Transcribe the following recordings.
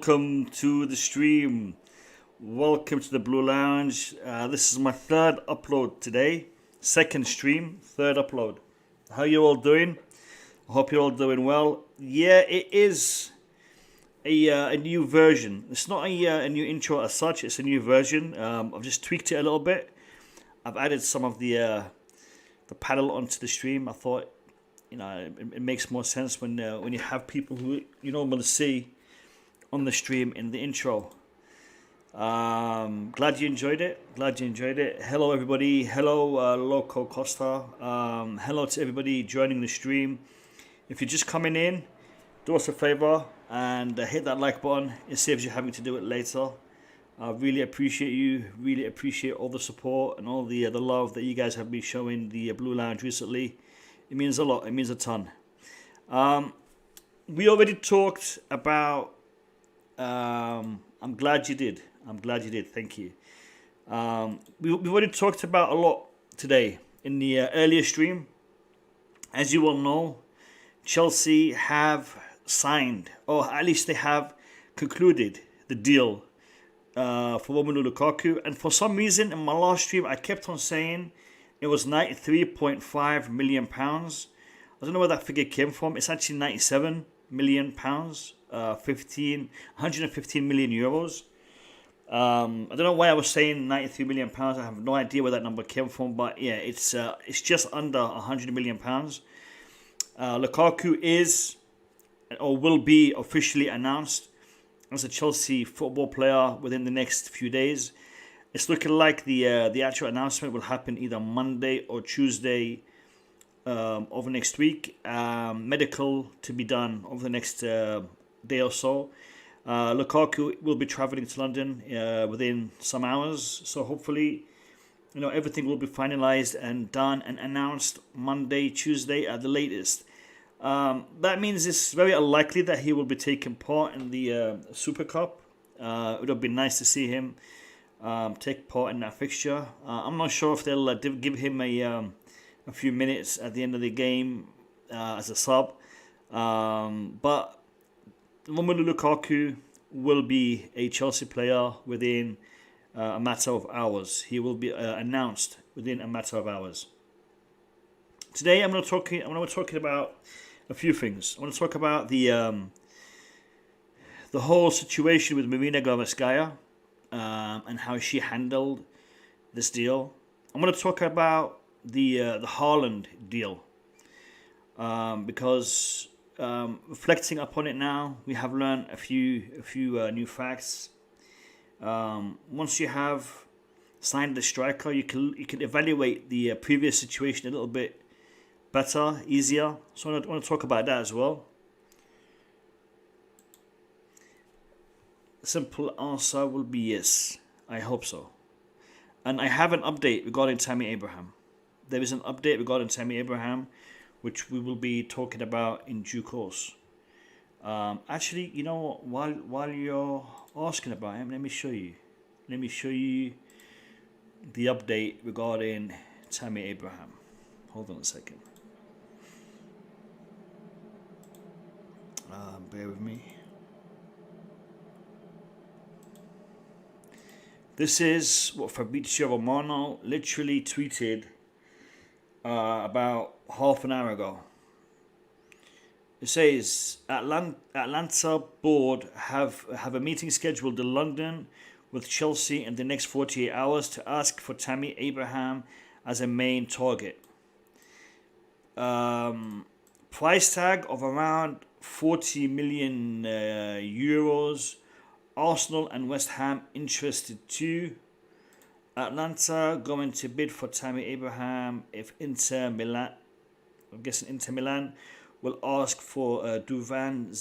Welcome to the stream. Welcome to the Blue Lounge. This is my third upload today. Second stream, third upload. How you all doing? I hope you're all doing well. Yeah, it is a new version. It's not a new intro as such. It's a new version. I've just tweaked it a little bit. I've added some of the panel onto the stream. I thought, it makes more sense when you have people who you normally see on the stream in the intro. Glad you enjoyed it. Hello everybody. Hello Loco Costa. Hello to everybody joining the stream. If you're just coming in, do us a favor and hit that like button. It saves you having to do it later. I really appreciate you. Really appreciate all the support and all the love that you guys have been showing the Blue Lounge recently. It means a lot. It means a ton. We already talked about. I'm glad you did. Thank you. We've already talked about a lot today in the earlier stream. As you all know, Chelsea have signed, or at least they have concluded the deal for Romelu Lukaku. And for some reason, in my last stream, I kept on saying it was £93.5 million. I don't know where that figure came from. It's actually £97 million. 115 million euros. I don't know why I was saying 93 million pounds. I have no idea where that number came from, but yeah, it's just under 100 million pounds. Lukaku is or will be officially announced as a Chelsea football player within the next few days. It's looking like the actual announcement will happen either Monday or Tuesday over next week. Medical to be done over the next day or so. Lukaku will be travelling to London within some hours, so hopefully, everything will be finalised and done and announced Monday, Tuesday at the latest. That means it's very unlikely that he will be taking part in the Super Cup. It would have been nice to see him take part in that fixture. I'm not sure if they'll give him a few minutes at the end of the game as a sub, but Romelu Lukaku will be a Chelsea player within a matter of hours. He will be announced within a matter of hours. Today I'm going to talking about a few things. I want to talk about the whole situation with Marina Granovskaia and how she handled this deal. I'm going to talk about the Haaland deal because. Reflecting upon it now, we have learned a few new facts. Once you have signed the striker, you can evaluate the previous situation a little bit better, easier. So I want to talk about that as well. simple answer will be yes. I hope so. And I have an update regarding Tammy Abraham. There is an update regarding Tammy Abraham, which we will be talking about in due course. Actually, you know what? While you're asking about him, let me show you. Let me show you the update regarding Tammy Abraham. Hold on a second. Bear with me. This is what Fabrizio Romano literally tweeted about half an hour ago. It says Atlanta board have a meeting scheduled in London with Chelsea in the next 48 hours to ask for Tammy Abraham as a main target. Price tag of around 40 million euros. Arsenal and West Ham interested too. Atlanta going to bid for Tammy Abraham if Inter Milan, I'm guessing Inter Milan, will ask for Duvan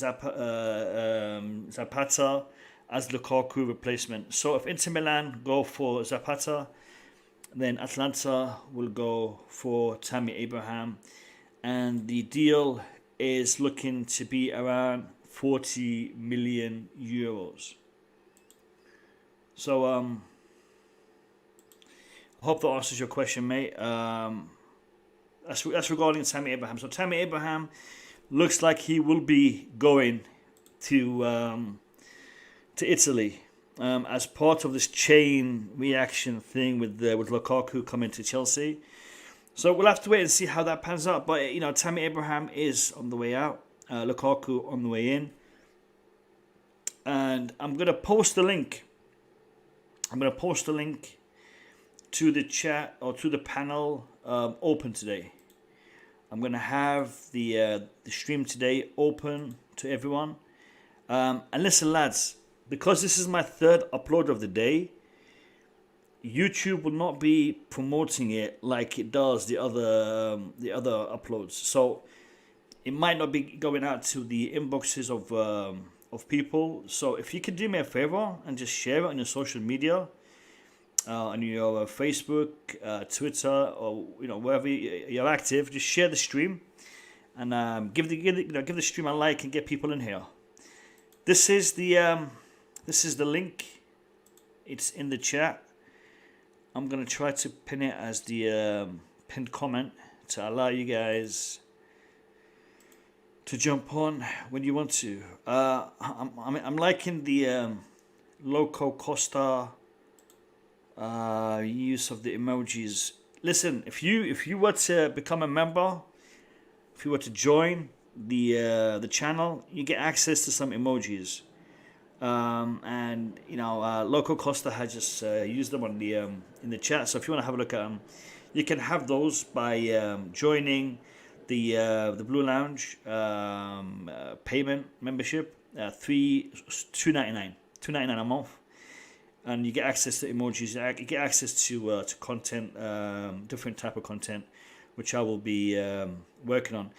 Zapata as Lukaku replacement. So if Inter Milan go for Zapata, then Atlanta will go for Tammy Abraham. And the deal is looking to be around 40 million euros. So, I hope that answers your question, mate. That's regarding Tammy Abraham. So, Tammy Abraham looks like he will be going to Italy as part of this chain reaction thing with Lukaku coming to Chelsea. So, we'll have to wait and see how that pans out. But, you know, Tammy Abraham is on the way out. Lukaku on the way in. And I'm going to post the link. To the chat or to the panel open today. I'm going to have the stream today open to everyone. And listen, lads, because this is my third upload of the day, YouTube will not be promoting it like it does the other uploads. So it might not be going out to the inboxes of people. So if you could do me a favor and just share it on your social media, on your Facebook, Twitter, or wherever you're active, just share the stream and give the stream a like and get people in here. This is the link. It's in the chat. I'm gonna try to pin it as the pinned comment to allow you guys to jump on when you want to. I'm liking the Loco Costa use of the emojis. Listen, if you were to become a member, if you were to join the channel, you get access to some emojis. And Loco Costa has just used them on the in the chat. So if you want to have a look at them, you can have those by joining the Blue Lounge payment membership, $2.99 a month, and you get access to emojis. You get access to content, different type of content, which I will be working on.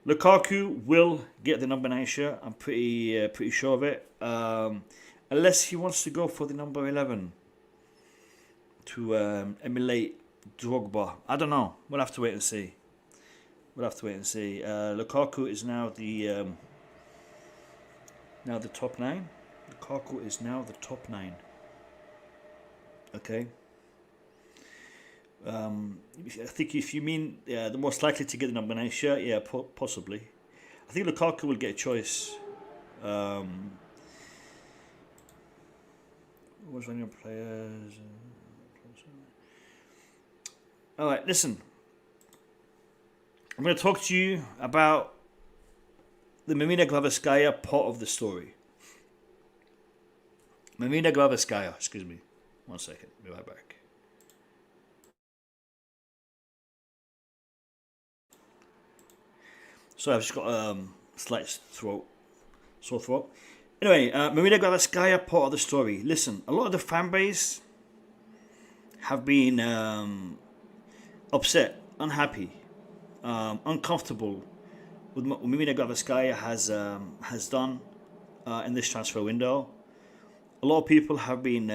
Lukaku will get the number 9 shirt. I'm pretty sure of it, unless he wants to go for the number 11 to emulate Drogba. I don't know. We'll have to wait and see. Lukaku is now the top 9. Lukaku is now the top 9. Okay. I think if you mean the most likely to get the number 9 shirt, yeah, possibly. I think Lukaku will get a choice. What's one of your players? All right, listen. I'm going to talk to you about the Marina Granovskaia part of the story. Marina Granovskaia, excuse me. 1 second, be right back. So I've just got a slight sore throat. Anyway, Marina Granovskaia part of the story. Listen, a lot of the fan base have been upset, unhappy, uncomfortable with what Marina Granovskaia has done in this transfer window. a lot of people have been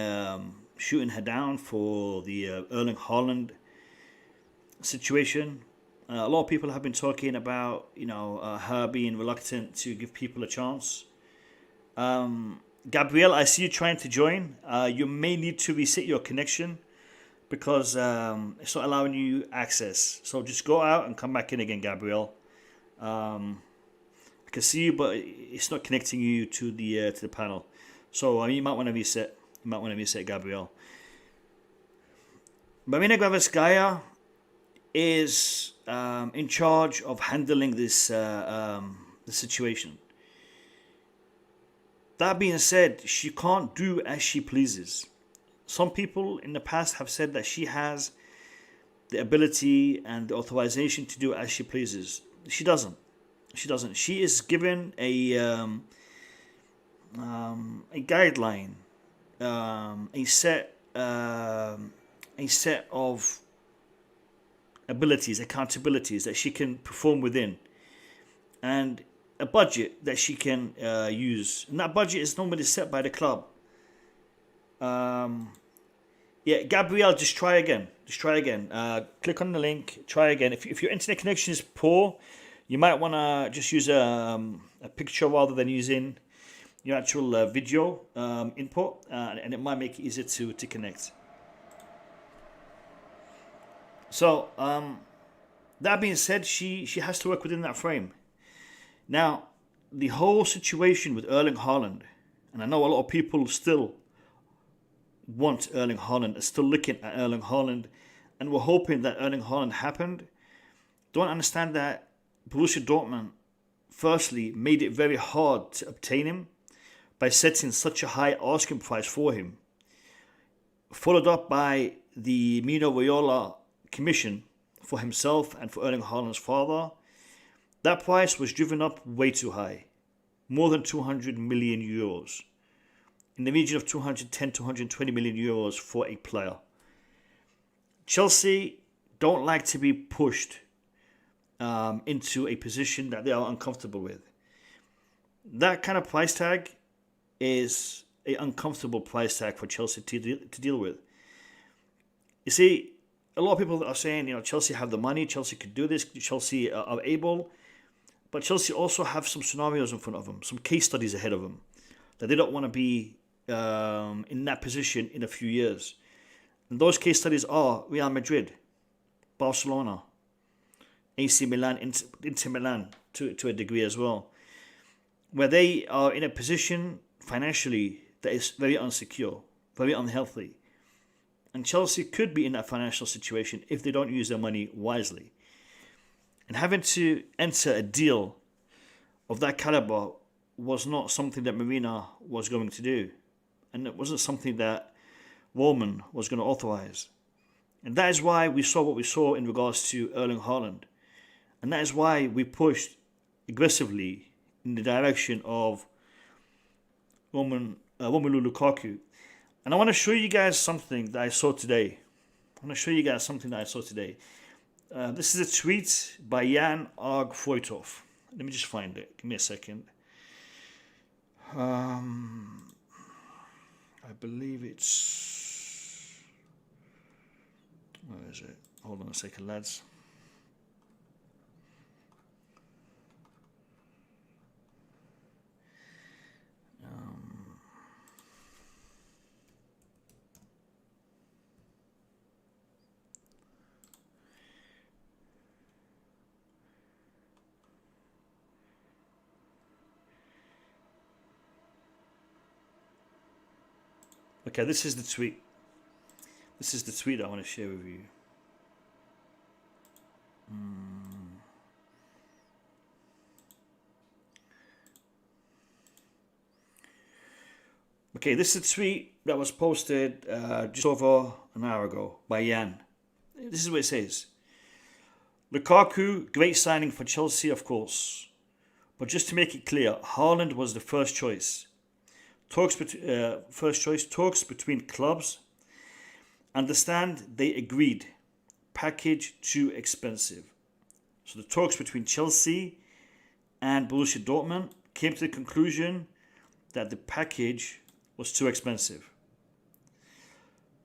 shooting her down for the Erling Haaland situation. A lot of people have been talking about, her being reluctant to give people a chance. Gabriel, I see you trying to join. You may need to reset your connection because it's not allowing you access. So just go out and come back in again, Gabriel. I can see you, but it's not connecting you to the panel. So you might want to reset. Gabriel. Marina Granovskaia is in charge of handling this the situation. That being said, she can't do as she pleases. Some people in the past have said that she has the ability and the authorization to do as she pleases. She doesn't. She is given a guideline, a set of abilities, accountabilities that she can perform within, and a budget that she can use. And that budget is normally set by the club. Gabrielle, just try again. Click on the link, try again. If your internet connection is poor, you might want to just use a picture rather than using your actual video input, and it might make it easier to connect. So, that being said, she has to work within that frame. Now, the whole situation with Erling Haaland, and I know a lot of people still want Erling Haaland, are still looking at Erling Haaland, and we're hoping that Erling Haaland happened. Don't understand that Borussia Dortmund, firstly, made it very hard to obtain him by setting such a high asking price for him, followed up by the Mino Raiola commission for himself and for Erling Haaland's father. That price was driven up way too high, more than 200 million euros, in the region of 210, 220 million euros for a player. Chelsea don't like to be pushed into a position that they are uncomfortable with. That kind of price tag is an uncomfortable price tag for Chelsea to deal with. You see, a lot of people are saying, Chelsea have the money, Chelsea could do this, Chelsea are able. But Chelsea also have some scenarios in front of them, some case studies ahead of them, that they don't want to be in that position in a few years. And those case studies are Real Madrid, Barcelona, AC Milan, Inter Milan to a degree as well, where they are in a position financially that is very unsecure, very unhealthy. And Chelsea could be in that financial situation if they don't use their money wisely. And having to enter a deal of that caliber was not something that Marina was going to do. And it wasn't something that Roman was going to authorize. And that is why we saw what we saw in regards to Erling Haaland. And that is why we pushed aggressively in the direction of Romelu Lukaku. And I want to show you guys something that I saw today. This is a tweet by Jan Arg-Foytov. Let me just find it. Give me a second. I believe it's... Where is it? Hold on a second, lads. Okay, this is the tweet. This is the tweet I want to share with you. Okay, this is a tweet that was posted just over an hour ago by Jan. This is what it says. Lukaku, great signing for Chelsea, of course. But just to make it clear, Haaland was the first choice. Talks between clubs. Understand they agreed. Package too expensive. So the talks between Chelsea and Borussia Dortmund came to the conclusion that the package was too expensive.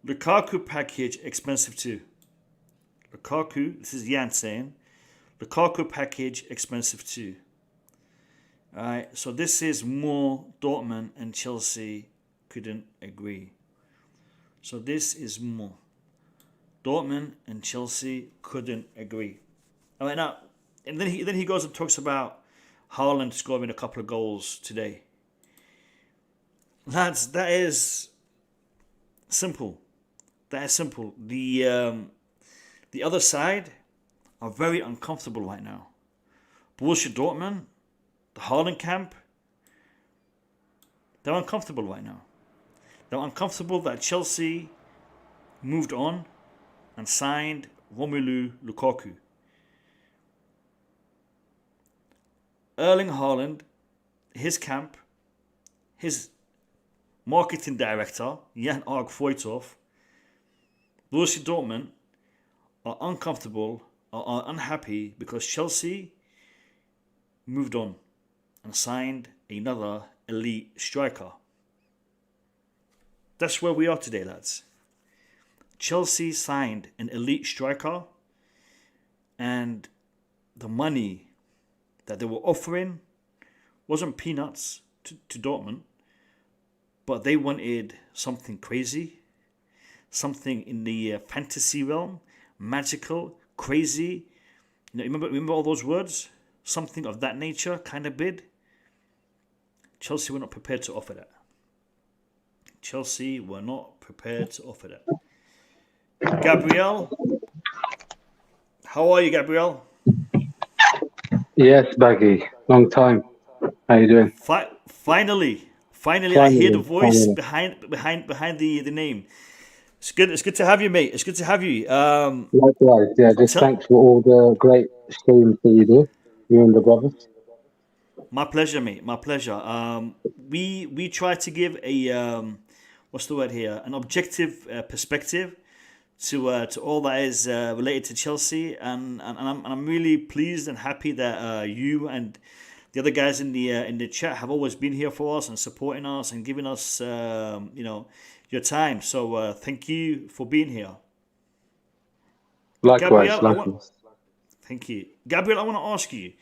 Lukaku package, expensive too. Lukaku, this is Jan saying, Lukaku package, expensive too. Alright, so this is more. Dortmund and Chelsea couldn't agree. So this is more. Dortmund and Chelsea couldn't agree. Alright, now, and then he goes and talks about Haaland scoring a couple of goals today. Lads, that is simple. That is simple. The other side are very uncomfortable right now. Borussia Dortmund, the Haaland camp, they're uncomfortable right now. They're uncomfortable that Chelsea moved on and signed Romelu Lukaku. Erling Haaland, his camp, his marketing director, Jan Arg Voitov, Borussia Dortmund are uncomfortable, are unhappy because Chelsea moved on and signed another elite striker. That's where we are today, lads. Chelsea signed an elite striker, and the money that they were offering wasn't peanuts to Dortmund, but they wanted something crazy, something in the fantasy realm, magical, crazy. You know, remember all those words? Something of that nature kind of bid. Chelsea were not prepared to offer that. Chelsea were not prepared to offer that. Gabriel, how are you, Gabriel? Yes, Baggy. Long time. How you doing? Finally, I hear the voice behind the name. It's good. It's good to have you, mate. It's good to have you. Likewise, yeah. Just thanks for all the great streams that you do, you and the brothers. My pleasure, mate. My pleasure. We try to give a what's the word here? An objective perspective to all that is related to Chelsea, and I'm really pleased and happy that you and the other guys in the chat have always been here for us and supporting us and giving us your time. So thank you for being here. Likewise, Gabriel, thank you, Gabriel. I want to ask you.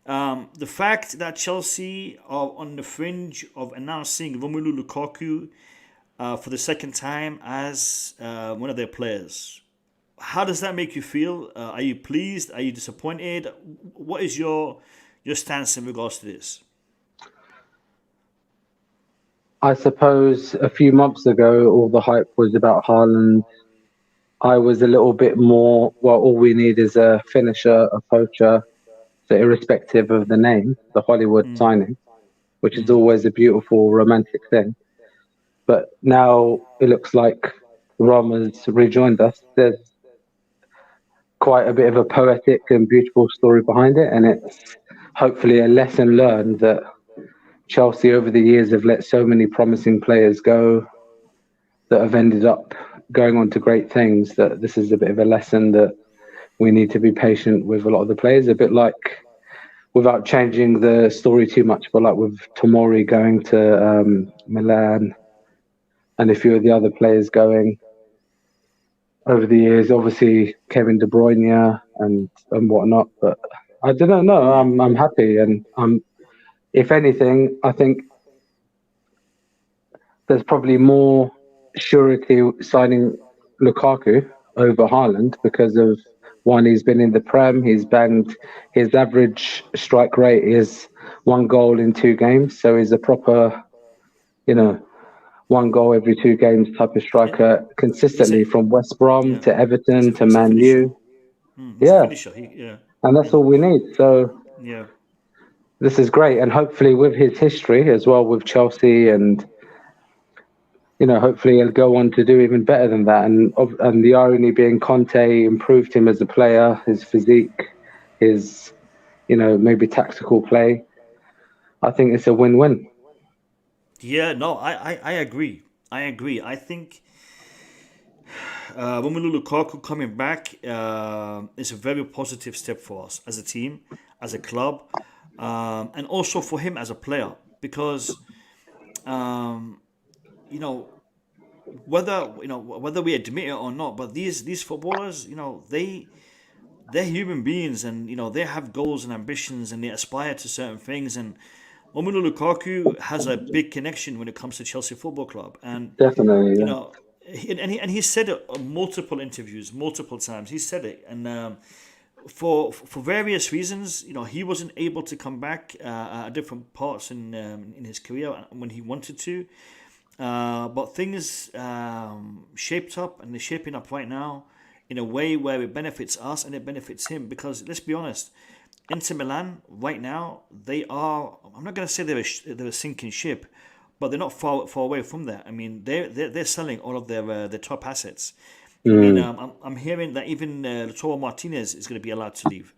The fact that Chelsea are on the fringe of announcing Romelu Lukaku for the second time as one of their players, how does that make you feel? Are you pleased? Are you disappointed? What is your stance in regards to this? I suppose a few months ago, all the hype was about Haaland. I was a little bit more, well, all we need is a finisher, a poacher. So irrespective of the name, the Hollywood signing, which is always a beautiful, romantic thing. But now it looks like Rom has rejoined us. There's quite a bit of a poetic and beautiful story behind it, and it's hopefully a lesson learned that Chelsea over the years have let so many promising players go that have ended up going on to great things, that this is a bit of a lesson that we need to be patient with a lot of the players, a bit like, without changing the story too much, but like with Tomori going to Milan and a few of the other players going over the years, obviously Kevin De Bruyne and whatnot. But I don't know. I'm happy, and if anything, I think there's probably more surety signing Lukaku over Haaland because of, one, he's been in the Prem, he's banged, his average strike rate is 1 goal in 2 games, so he's a proper, 1 goal every 2 games type of striker consistently from West Brom to Everton to Man U. And that's all we need. So this is great, and hopefully with his history as well with Chelsea, and hopefully he'll go on to do even better than that. And the irony being, Conte improved him as a player, his physique, his, maybe tactical play. I think it's a win-win. Yeah, no, I agree. I think Romelu Lukaku coming back is a very positive step for us as a team, as a club, and also for him as a player, because whether we admit it or not, but these footballers, they're human beings, and they have goals and ambitions, and they aspire to certain things. And Romelu Lukaku has a big connection when it comes to Chelsea Football Club, and Definitely, yeah. he said it on multiple interviews, multiple times. He said it, and for various reasons, he wasn't able to come back at different parts in his career when he wanted to. But things shaped up, and they're shaping up right now in a way where it benefits us and it benefits him. Because let's be honest, Inter Milan right now, they are. I'm not going to say they're a sinking ship, but they're not far away from that. I mean, they're selling all of their top assets. I mean, I'm hearing that even Lautaro Martinez is going to be allowed to leave,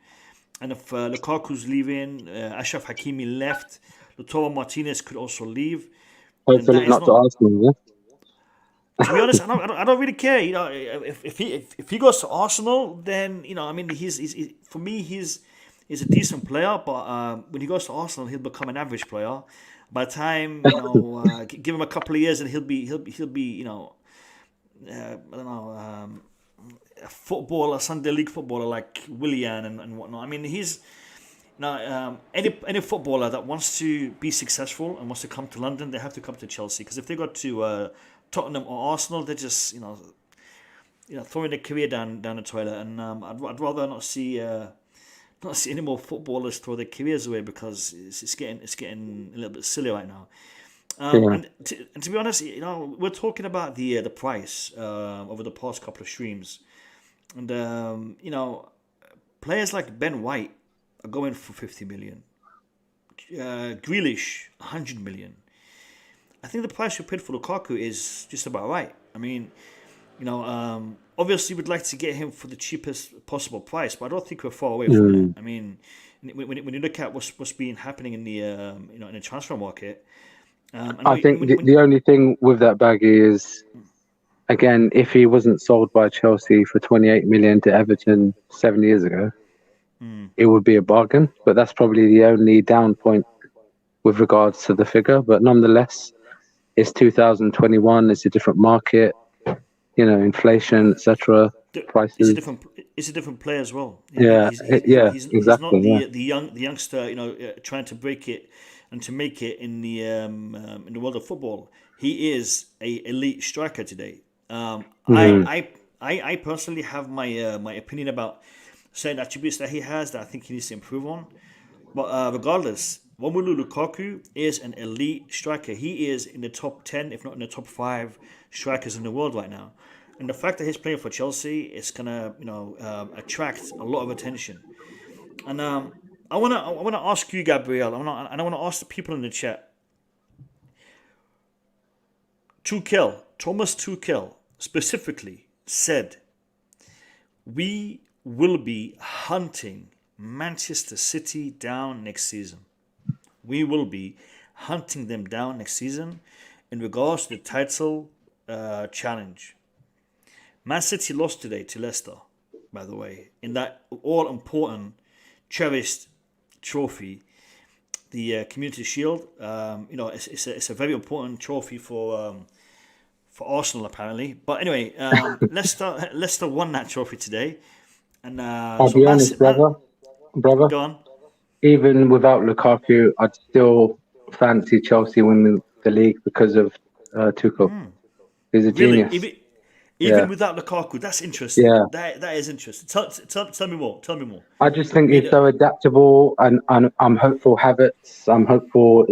and if Lukaku's leaving, Achraf Hakimi left, Lautaro Martinez could also leave. Hopefully not to Arsenal, yeah? To be honest, I don't really care. If he goes to Arsenal, then I mean, he's for me he's a decent player. But when he goes to Arsenal, he'll become an average player. By the time give him a couple of years, and he'll be I don't know, a footballer, Sunday league footballer like Willian and whatnot. I mean, he's. Now, any footballer that wants to be successful and wants to come to London, they have to come to Chelsea. Because if they go to Tottenham or Arsenal, they're just throwing their career down the toilet. And I'd rather not see any more footballers throw their careers away, because it's getting a little bit silly right now. And to be honest, we're talking about the price over the past couple of streams, and players like Ben White are going for 50 million. Grealish, 100 million. I think the price we paid for Lukaku is just about right. I mean, obviously we'd like to get him for the cheapest possible price, but I don't think we're far away from that. I mean, when you look at what's been happening in the in the transfer market, I think the only thing with that baggy is, again, if he wasn't sold by Chelsea for 28 million to Everton 7 years ago, it would be a bargain. But that's probably the only down point with regards to the figure. But nonetheless, it's 2021. It's a different market. Inflation, etc. Prices. It's a different player as well. He's exactly. He's not the youngster, trying to break it and to make it in the world of football. He is a elite striker today. I personally have my opinion about certain attributes that he has that I think he needs to improve on. But regardless, Romelu Lukaku is an elite striker. He is in the top 10, if not in the top 5 strikers in the world right now. And the fact that he's playing for Chelsea is gonna, attract a lot of attention. And I wanna ask you, Gabriel, and I wanna ask the people in the chat. Thomas Tuchel specifically said, "We will be hunting Manchester City down next season. We will be hunting them down next season in regards to the title challenge." Man City lost today to Leicester, by the way, in that all-important, cherished trophy, the Community Shield. It's a very important trophy for Arsenal, apparently. But anyway, Leicester won that trophy today. And I'll be honest, brother. Go on. Even without Lukaku, I'd still fancy Chelsea winning the league because of Tuchel. He's a genius. Even without Lukaku, that's interesting. Yeah. That is interesting. Tell me more. I just think he's so adaptable, and I'm hopeful Havertz. I'm hopeful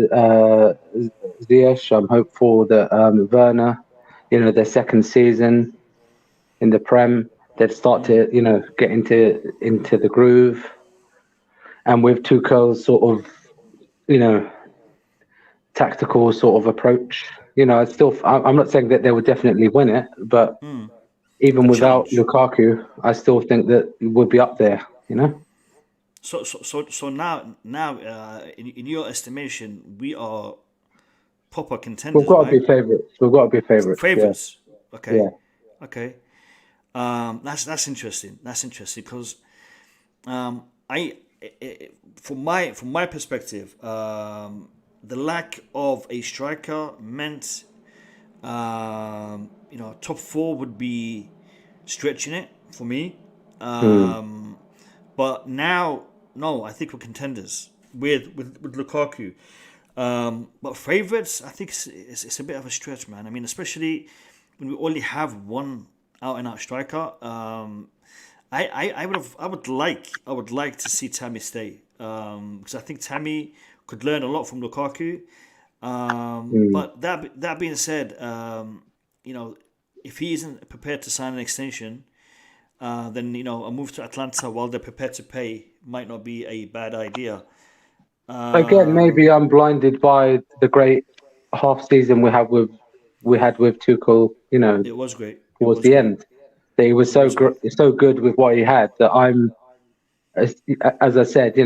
Ziyech. I'm hopeful that Werner, their second season in the Prem, they'd start to get into the groove. And with Tuchel's sort of tactical sort of approach, I'm not saying that they would definitely win it, but even without Lukaku, I still think that it would be up there. So now, in your estimation, we are proper contenders. We've got to be favourites. Favourites. Yeah. Okay. Yeah. Okay. That's interesting. That's interesting because from my perspective, the lack of a striker meant Top four would be stretching it for me. Hmm. But now, no, I think we're contenders with Lukaku. But favourites, I think it's a bit of a stretch, man. I mean, especially when we only have one out and out striker. I would like to see Tammy stay because I think Tammy could learn a lot from Lukaku. But that being said, if he isn't prepared to sign an extension, then a move to Atlanta while they're prepared to pay might not be a bad idea. Again, maybe I'm blinded by the great half season we had with Tuchel. It was great. It Towards was the great. end, that he was It was great. so good with what he had that I'm, as I said,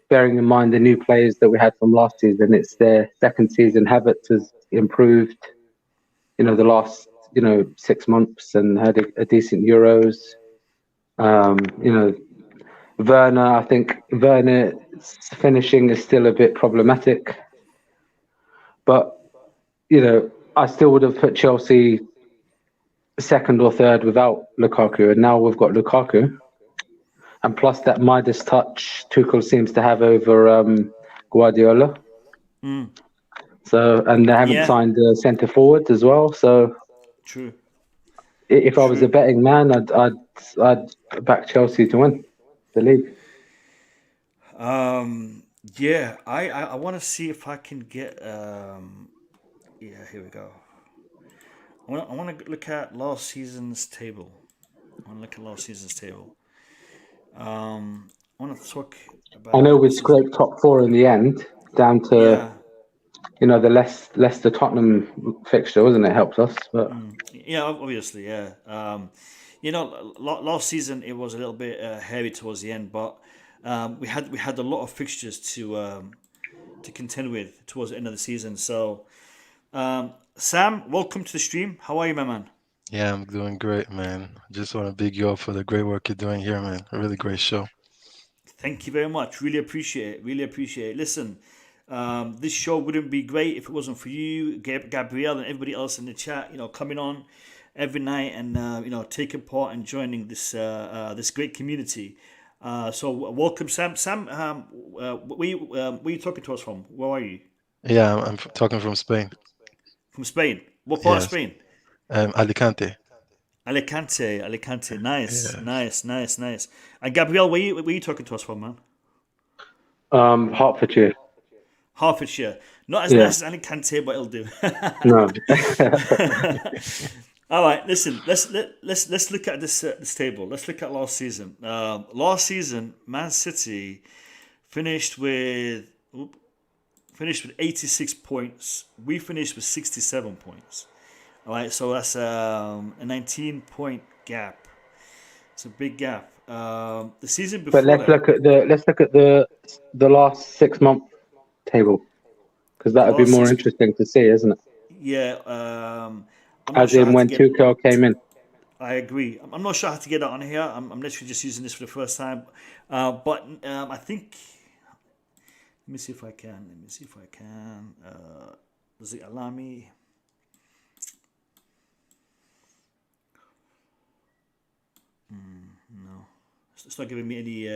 bearing in mind the new players that we had from last season, it's their second season. Havertz has improved, the last 6 months and had a decent Euros. Werner, I think Werner's finishing is still a bit problematic, but I still would have put Chelsea second or third without Lukaku, and now we've got Lukaku, and plus that Midas touch Tuchel seems to have over Guardiola. So, and they haven't signed a centre forward as well. So, true. If I was a betting man, I'd back Chelsea to win the league. Yeah, I want to see if I can get. Here we go. I want to look at last season's table. I want to talk about. I know we scraped top four in the end, down to the Leicester Tottenham fixture, wasn't it? Helped us, but yeah, obviously, yeah. Last season it was a little bit hairy towards the end, but we had a lot of fixtures to contend with towards the end of the season. So, Sam, welcome to the stream. How are you, my man? Yeah, I'm doing great, man. Just want to big you up for the great work you're doing here, man. A really great show. Thank you very much. Really appreciate it. Really appreciate it. Listen, this show wouldn't be great if it wasn't for you, Gabrielle, and everybody else in the chat. Coming on every night and taking part and joining this great community. So welcome, Sam. Sam, where you talking to us from? Where are you? Yeah, I'm talking from Spain. From Spain. What part of Spain? Alicante. Alicante. Nice, Yes. nice. And Gabrielle, where you talking to us from, man? Hertfordshire. Hertfordshire. Not as nice as Alicante, but it'll do. No. All right, listen. Let's look at this table. Let's look at last season. Last season, Man City finished with 86 points. We finished with 67 points. All right, so that's a 19-point gap. It's a big gap. The season before. But let's look at the last 6 month table, because that would be more interesting to see, isn't it? Yeah. As in when Tuchel came in. I agree. I'm not sure how to get that on here. I'm literally just using this for the first time. But I think. Let me see if I can. Does it allow me? No. It's not giving me any.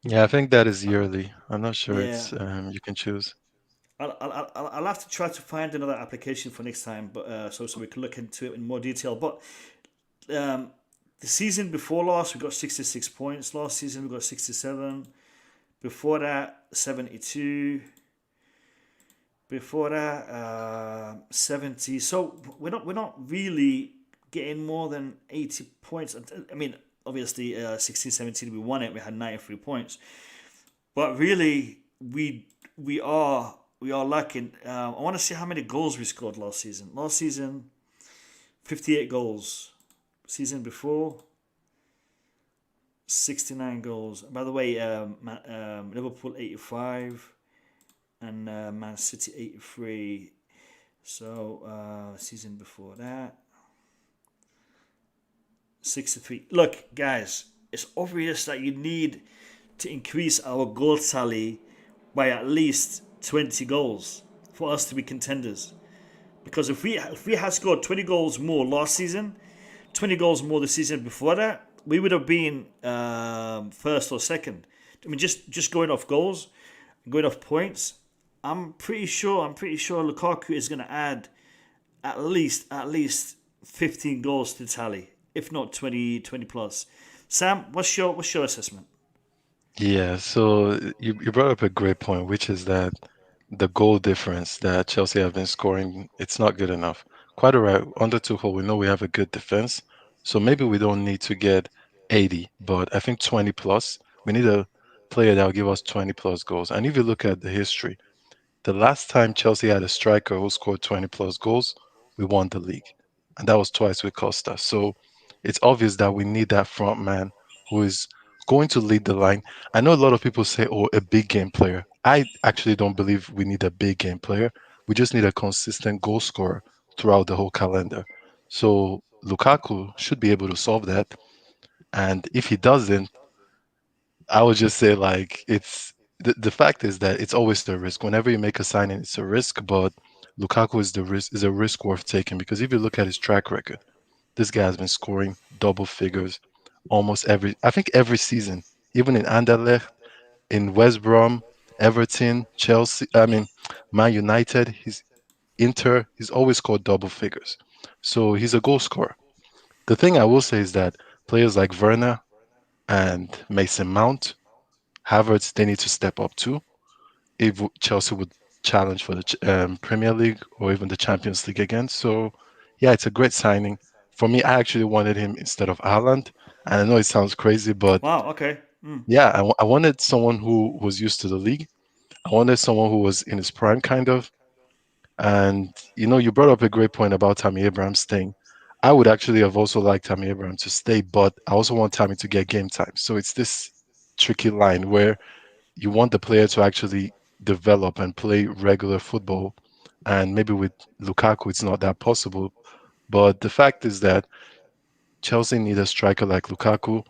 Yeah, I think that is yearly. I'm not sure it's you can choose. I'll have to try to find another application for next time, but so we can look into it in more detail. But the season before last, we got 66 points. Last season, we got 67. Before that, 72. Before that, 70. So we're not really getting more than 80 points. I mean, obviously, 16, 17, we won it. We had 93 points. But really, we are lacking. I want to see how many goals we scored last season. Last season, 58 goals. Season before, 69 goals. By the way, Liverpool 85 and Man City 83. So season before that, 63. Look, guys, it's obvious that you need to increase our goal tally by at least 20 goals for us to be contenders. Because if we had scored 20 goals more last season, 20 goals more the season before that, we would have been first or second. I mean, just going off goals, going off points, I'm pretty sure Lukaku is going to add at least 15 goals to the tally, if not 20 plus. Sam, what's your assessment? Yeah, so you brought up a great point, which is that the goal difference that Chelsea have been scoring, it's not good enough. Quite all right. Under Tuchel, we know we have a good defense, so maybe we don't need to get 80, but I think 20 plus. We need a player that will give us 20 plus goals. And if you look at the history, the last time Chelsea had a striker who scored 20 plus goals, we won the league. And that was twice with Costa. So it's obvious that we need that front man who is going to lead the line. I know a lot of people say, oh, a big game player. I actually don't believe we need a big game player. We just need a consistent goal scorer throughout the whole calendar. So Lukaku should be able to solve that. And if he doesn't, I would just say like it's the fact is that it's always the risk. Whenever you make a signing, it's a risk, but Lukaku is a risk worth taking because if you look at his track record, this guy has been scoring double figures almost every season, even in Anderlecht, in West Brom, Everton, Chelsea, Man United, he's Inter, he's always scored double figures. So he's a goal scorer. The thing I will say is that players like Werner and Mason Mount, Havertz, they need to step up too if Chelsea would challenge for the Premier League or even the Champions League again. So, yeah, it's a great signing. For me, I actually wanted him instead of Haaland. And I know it sounds crazy, but Wow. Okay. yeah, I wanted someone who was used to the league. I wanted someone who was in his prime, kind of. And, you brought up a great point about Tammy Abraham staying. I would actually have also liked Tammy Abraham to stay, but I also want Tammy to get game time. So it's this tricky line where you want the player to actually develop and play regular football. And maybe with Lukaku, it's not that possible. But the fact is that Chelsea need a striker like Lukaku.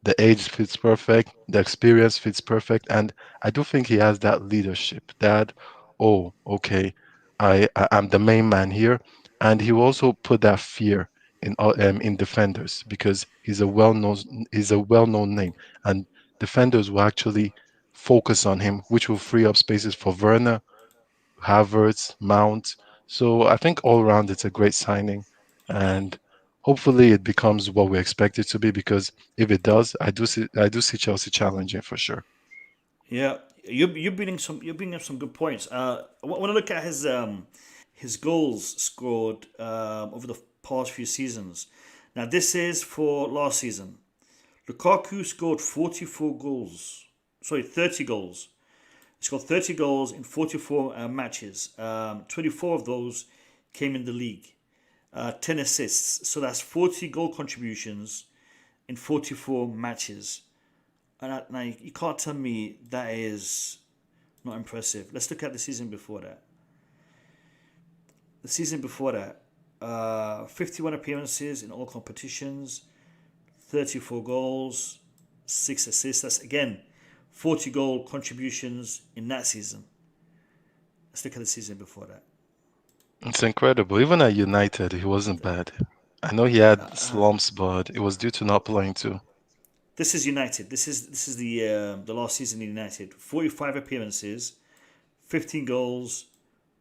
The age fits perfect, the experience fits perfect, and I do think he has that leadership. That, oh, okay, I'm the main man here, and he will also put that fear in defenders because he's a well known name, and defenders will actually focus on him, which will free up spaces for Werner, Havertz, Mount. So I think all around it's a great signing, and hopefully it becomes what we expect it to be. Because if it does, I do see Chelsea challenging for sure. Yeah, you're bringing up some good points. When I look at his goals scored over the past few seasons. Now this is for last season. Lukaku scored 44 goals. Sorry, 30 goals. He scored 30 goals in 44 matches. 24 of those came in the league. 10 assists. So that's 40 goal contributions in 44 matches. And now you can't tell me that is not impressive. Let's look at the season before that. The season before that, 51 appearances in all competitions, 34 goals, 6 assists. That's again 40 goal contributions in that season. Let's look at the season before that. It's incredible. Even at United, he wasn't bad. I know he had slumps, but it was due to not playing too. This is United. This is the last season in United. 45 appearances, 15 goals,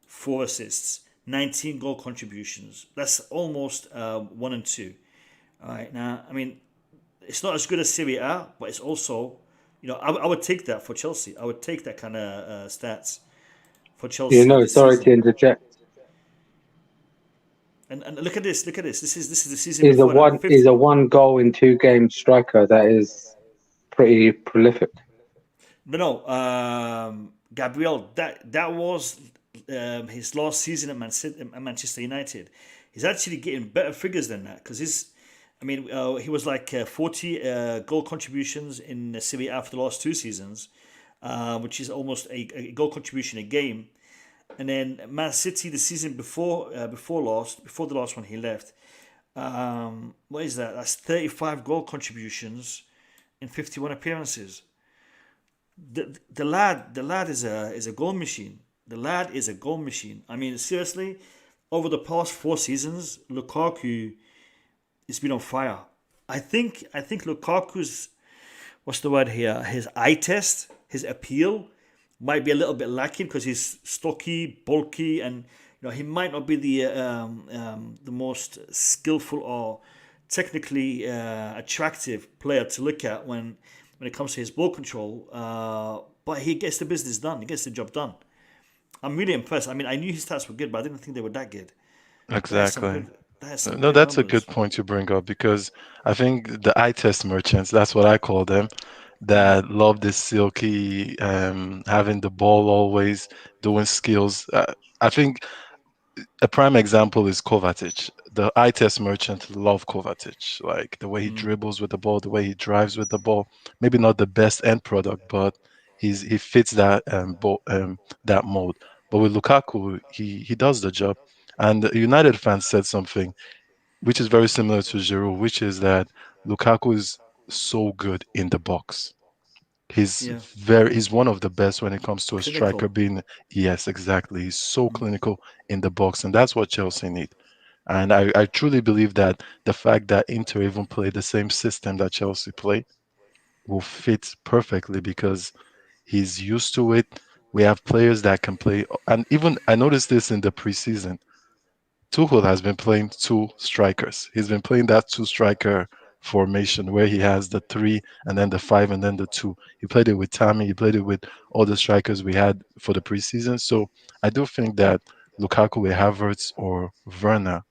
4 assists, 19 goal contributions. That's almost 1 and 2. All right. Now, I mean, it's not as good as Serie A, but it's also, I would take that for Chelsea. I would take that kind of stats for Chelsea this Sorry to season. interject. And look at this. Look at this. This is the season before that. Is a 1 goal in 2 game striker. That is pretty prolific. No. Gabriel. That was his last season at Manchester United. He's actually getting better figures than that because he was like 40 goal contributions in Serie A for the last 2 seasons, which is almost a goal contribution a game. And then Man City the season before the last one he left. What is that? That's 35 goal contributions in 51 appearances. The lad is a goal machine. The lad is a goal machine. I mean, seriously, over the past 4 seasons, Lukaku has been on fire. I think Lukaku's, what's the word here? His eye test, his appeal, might be a little bit lacking because he's stocky, bulky, and he might not be the most skillful or technically attractive player to look at when it comes to his ball control. But he gets the business done. He gets the job done. I'm really impressed. I mean, I knew his stats were good, but I didn't think they were that good. Exactly. That's No, that's a good point you bring up because I think the eye test merchants, that's what I call them, that love this silky, having the ball always, doing skills. I think a prime example is Kovacic. The eye test merchant love Kovacic, like the way he dribbles with the ball, the way he drives with the ball. Maybe not the best end product, but he fits that that mold. But with Lukaku, he does the job. And the United fans said something which is very similar to Giroud, which is that Lukaku is so good in the box. He's Yeah, he's one of the best when it comes to a striker clinical. being, yes, exactly. He's so clinical in the box, and that's what Chelsea need. And I truly believe that the fact that Inter even play the same system that Chelsea play will fit perfectly because he's used to it. We have players that can play, and even I noticed this in the preseason. Tuchel has been playing two strikers. He's been playing that two striker formation where he has the three and then the five and then the two. He played it with Tammy. He played it with all the strikers we had for the preseason. So I do think that Lukaku with Havertz or Werner,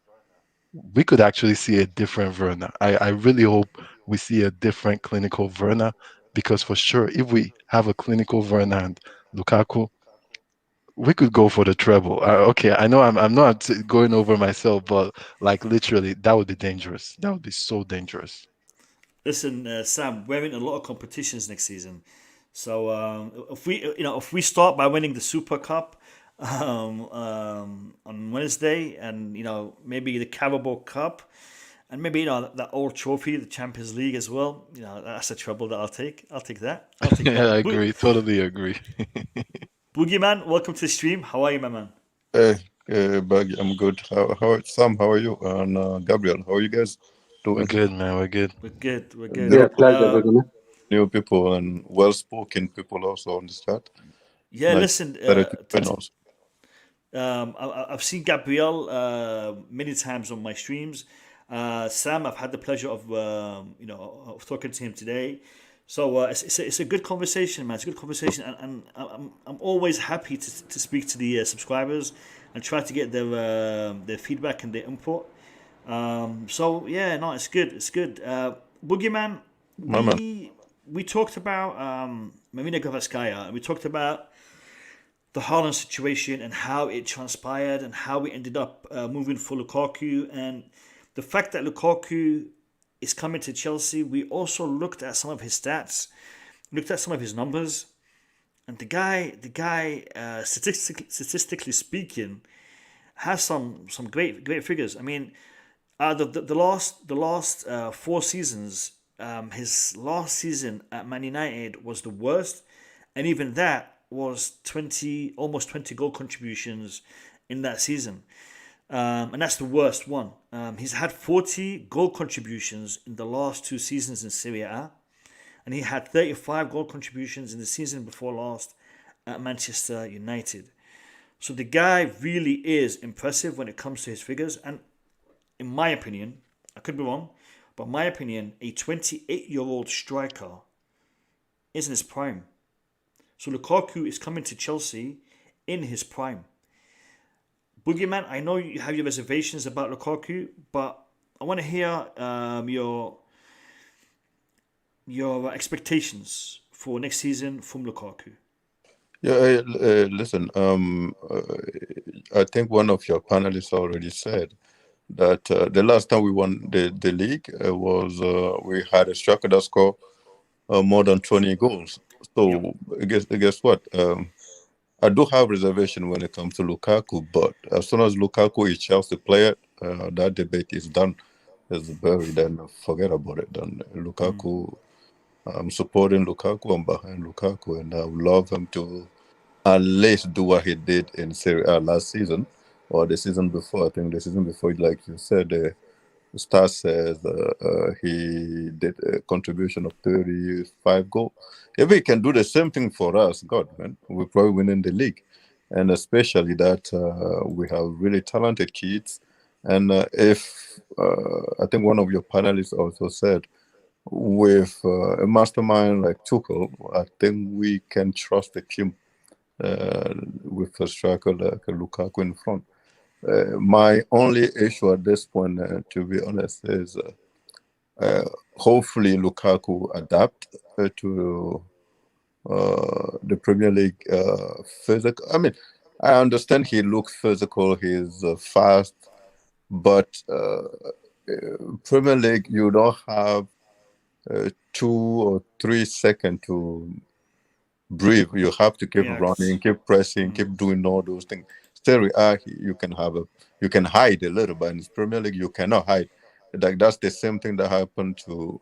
we could actually see a different Werner. I really hope we see a different clinical Werner because for sure, if we have a clinical Werner and Lukaku, we could go for the treble. Okay, I know I'm not going over myself, but like literally, that would be dangerous. That would be so dangerous. Listen, Sam, we're in a lot of competitions next season. So if we start by winning the Super Cup on Wednesday, and maybe the Carabao Cup, and maybe that old trophy, the Champions League as well. That's a treble that I'll take. I'll take that. I'll take Yeah, that. I agree. Totally agree. Boogeyman, welcome to the stream. How are you, my man? Hey, Baggy, I'm good. Sam, how are you? And Gabriel, how are you guys We're doing? good, man. We're good. We're good. We're There good. Yeah, are pleasure, Bugman. new people and well-spoken people also on this chat. Yeah, Nice listen. that you join us. I've seen Gabriel many times on my streams. Sam, I've had the pleasure of talking to him today. So it's a good conversation, man. It's a good conversation, and I'm always happy to speak to the subscribers and try to get their feedback and their input. So yeah, no, it's good. It's good. Boogeyman, My man. we talked about Marina Granovskaia, and we talked about the Haaland situation and how it transpired and how we ended up moving for Lukaku, and the fact that Lukaku is coming to Chelsea. We also looked at some of his stats, looked at some of his numbers, and the guy, statistically speaking, has some great figures. I mean, the last 4 seasons, his last season at Man United was the worst, and even that was almost 20 goal contributions in that season. And that's the worst one. He's had 40 goal contributions in the last 2 seasons in Serie A, and he had 35 goal contributions in the season before last at Manchester United. So the guy really is impressive when it comes to his figures, and in my opinion, I could be wrong, but in my opinion, a 28-year-old striker is in his prime. So Lukaku is coming to Chelsea in his prime. Boogeyman, I know you have your reservations about Lukaku, but I want to hear your expectations for next season from Lukaku. Yeah, listen. I think one of your panelists already said that the last time we won the league was we had a striker that scored more than 20 goals. So guess what? I do have reservation when it comes to Lukaku, but as soon as Lukaku is Chelsea player, that debate is done. It's buried, and forget about it. Then Lukaku, I'm supporting Lukaku. I'm behind Lukaku, and I would love him to at least do what he did in Serie A last season. or the season before. I think the season before, like you said, Star says he did a contribution of 35 goals. If he can do the same thing for us, God, man, we're probably winning the league. And especially that we have really talented kids. And if I think one of your panelists also said, with a mastermind like Tuchel, I think we can trust the team with a striker like Lukaku in front. My only issue at this point, to be honest, is hopefully Lukaku adapt to the Premier League physical. I mean, I understand he looks physical, he's fast, but Premier League, you don't have 2 or 3 seconds to breathe. You have to keep running, keep pressing, keep doing all those things. Serie A, you can hide a little, but in this Premier League, you cannot hide. Like that's the same thing that happened to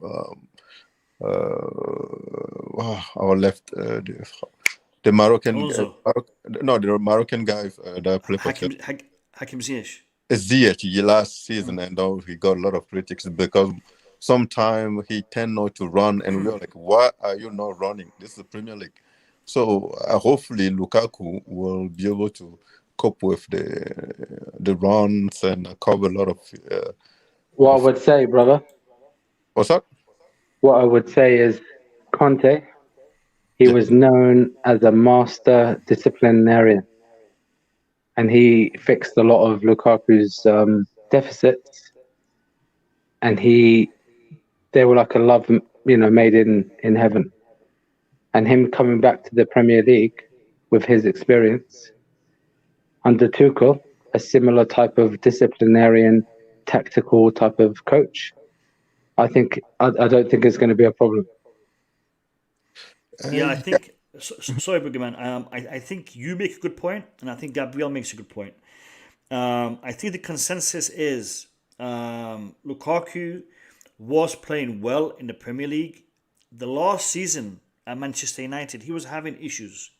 our left, the Moroccan, the Moroccan guy that played for Chelsea. Hakim Ziyech. Ziyech last season, and he got a lot of critics because sometimes he tend not to run, and we are like, why are you not running? This is the Premier League. So hopefully Lukaku will be able to cope with the runs and cover a lot of. What I would say, brother. What's up? What I would say is Conte, he was known as a master disciplinarian. And he fixed a lot of Lukaku's deficits. And they were like a love, made in heaven. And him coming back to the Premier League with his experience under Tuchel, a similar type of disciplinarian, tactical type of coach, I don't think it's going to be a problem. Yeah, I think. Sorry, Boogeyman. I think you make a good point, and I think Gabriel makes a good point. I think the consensus is Lukaku was playing well in the Premier League. The last season at Manchester United, he was having issues.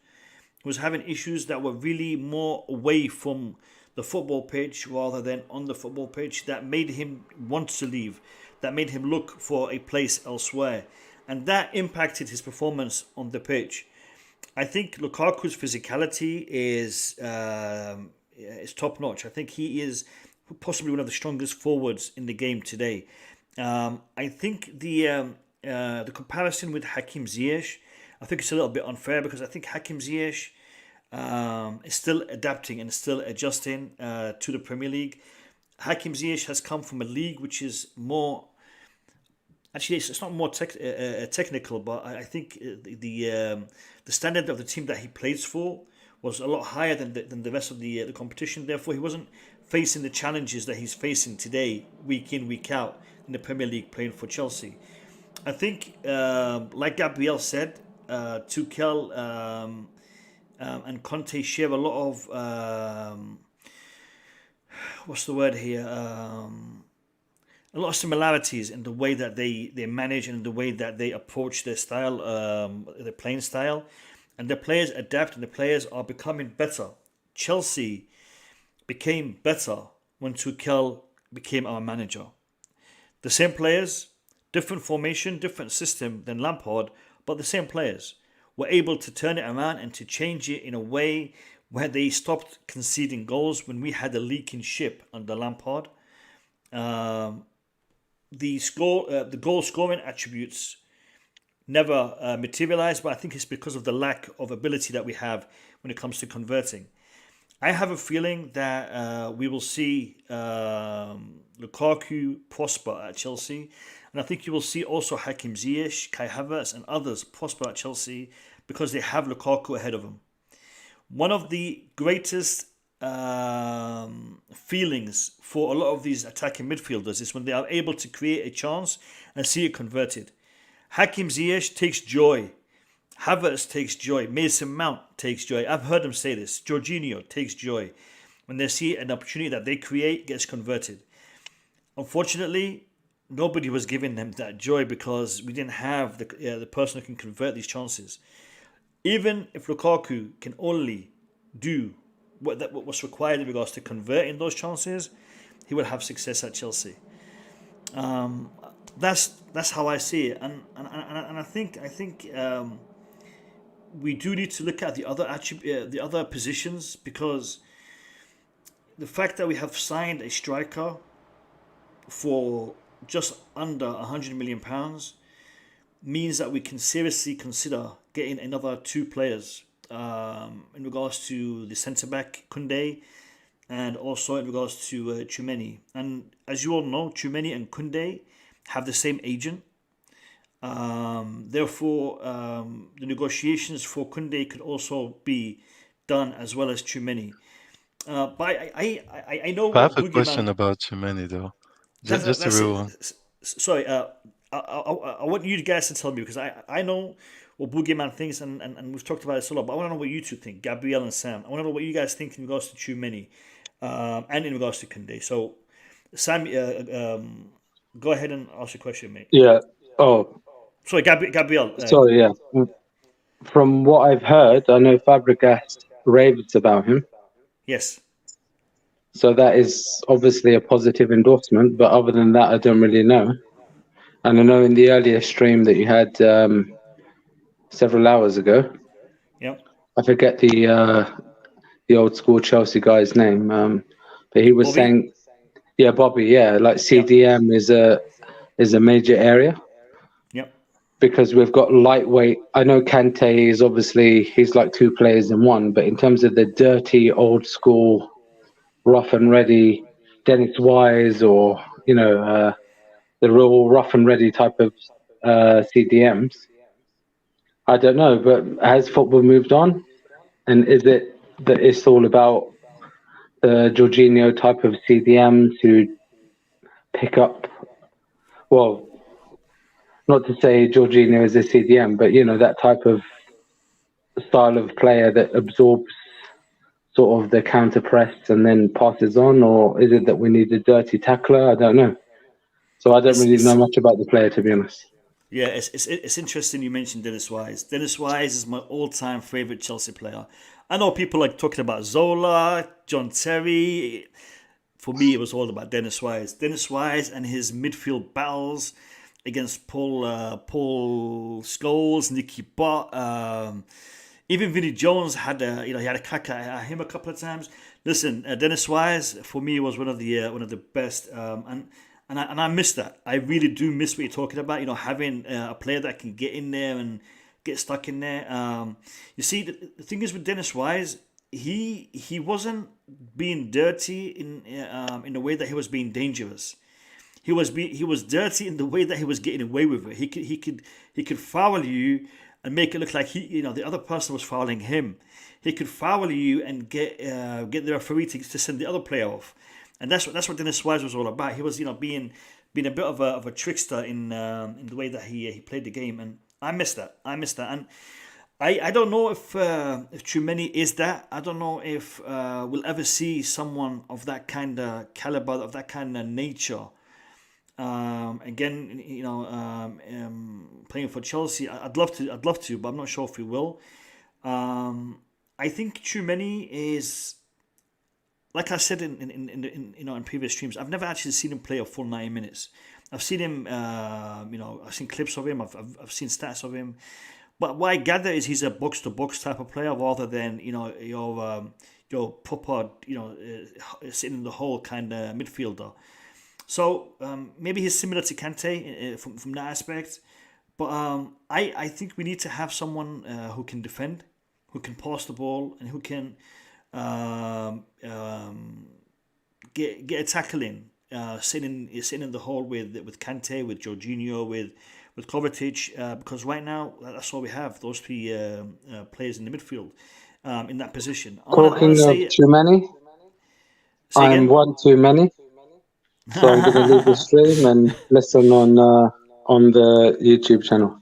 He was having issues that were really more away from the football pitch rather than on the football pitch, that made him want to leave, that made him look for a place elsewhere. And that impacted his performance on the pitch. I think Lukaku's physicality is top notch. I think he is possibly one of the strongest forwards in the game today. I think the comparison with Hakim Ziyech, I think it's a little bit unfair because I think Hakim Ziyech is still adapting and still adjusting to the Premier League. Hakim Ziyech has come from a league which is more. Actually, it's not more technical, but I think the standard of the team that he plays for was a lot higher than the rest of the competition. Therefore, he wasn't facing the challenges that he's facing today, week in, week out, in the Premier League playing for Chelsea. I think, like Gabriel said, Tuchel and Conte share a lot of, what's the word here? A lot of similarities in the way that they manage and the way that they approach their style, their playing style. And the players adapt and the players are becoming better. Chelsea became better when Tuchel became our manager. The same players, different formation, different system than Lampard, but the same players were able to turn it around and to change it in a way where they stopped conceding goals when we had a leaking ship under Lampard. The goal scoring attributes never materialized, but I think it's because of the lack of ability that we have when it comes to converting. I have a feeling that we will see Lukaku prosper at Chelsea, and I think you will see also Hakim Ziyech, Kai Havertz, and others prosper at Chelsea because they have Lukaku ahead of them. One of the greatest feelings for a lot of these attacking midfielders is when they are able to create a chance and see it converted. Hakim Ziyech takes joy. Havertz takes joy. Mason Mount takes joy. I've heard them say this. Jorginho takes joy when they see an opportunity that they create gets converted. Unfortunately, nobody was giving them that joy because we didn't have the person who can convert these chances. Even if Lukaku can only do what's required in regards to converting those chances, he will have success at Chelsea. That's how I see it, and I think we do need to look at the other positions, because the fact that we have signed a striker for just under £100 million means that we can seriously consider getting another two players in regards to the centre back Koundé, and also in regards to Tchouaméni. And as you all know, Tchouaméni and Koundé have the same agent. Therefore, the negotiations for Koundé could also be done as well as Tchouaméni. But I know I have what a question Boogeyman. about Tchouaméni though. Just a That's real one. it. Sorry, I want you guys to tell me, because I know what Boogeyman thinks, and we've talked about this a lot, but I want to know what you two think, Gabriel and Sam. I want to know what you guys think in regards to Tchouaméni and in regards to Koundé. So, Sam, go ahead and ask your question, mate. Yeah. Oh, Sorry, Gabriel. sorry. Yeah. From what I've heard, I know Fabregas raves about him. Yes. So that is obviously a positive endorsement. But other than that, I don't really know. And I know in the earlier stream that you had several hours ago, Yep. I forget the old school Chelsea guy's name, but he was Bobby? saying, yeah, Bobby, yeah, like CDM is a major area. Yep. Because we've got lightweight. I know Kante is obviously, he's like two players in one, but in terms of the dirty, old school, rough and ready, Dennis Wise, or, the real rough and ready type of CDMs, I don't know, but has football moved on? And is it that it's all about the Jorginho type of CDMs who pick up, well, not to say Jorginho is a CDM, but, that type of style of player that absorbs sort of the counter press and then passes on? Or is it that we need a dirty tackler? I don't know. So I don't really know much about the player, to be honest. Yeah, it's interesting you mentioned Dennis Wise. Dennis Wise is my all-time favourite Chelsea player. I know people like talking about Zola, John Terry. For me, it was all about Dennis Wise. Dennis Wise and his midfield battles against Paul Scholes, Nicky Butt. Even Vinnie Jones had he had a crack at him a couple of times. Listen, Dennis Wise for me was one of the best, and I miss that. I really do miss what you're talking about. Having a player that can get in there and get stuck in there. You see, the thing is with Dennis Wise, he wasn't being dirty in the way that he was being dangerous. He was dirty in the way that he was getting away with it. He could foul you and make it look like the other person was fouling him. He could foul you and get the referee to send the other player off. And that's what Dennis Wise was all about. He was, being a bit of a trickster in the way that he played the game, and I miss that. And I don't know if Tchouaméni is that. I don't know if we'll ever see someone of that kind of caliber, of that kind of nature. Again, playing for Chelsea, I'd love to, but I'm not sure if we will. I think Tchouaméni is, like I said in previous streams, I've never actually seen him play a full 90 minutes. I've seen him, I've seen clips of him, I've seen stats of him, but what I gather is he's a box to box type of player rather than your proper sitting in the hole kind of midfielder. So maybe he's similar to Kante from that aspect, but I think we need to have someone who can defend, who can pass the ball, and who can get a tackle in, sitting in the hole with Kante, with Jorginho, with Kovačić, because right now that's all we have, those three players in the midfield in that position. Talking of too many, I'm one too many. So I'm going to leave the stream and listen on the YouTube channel.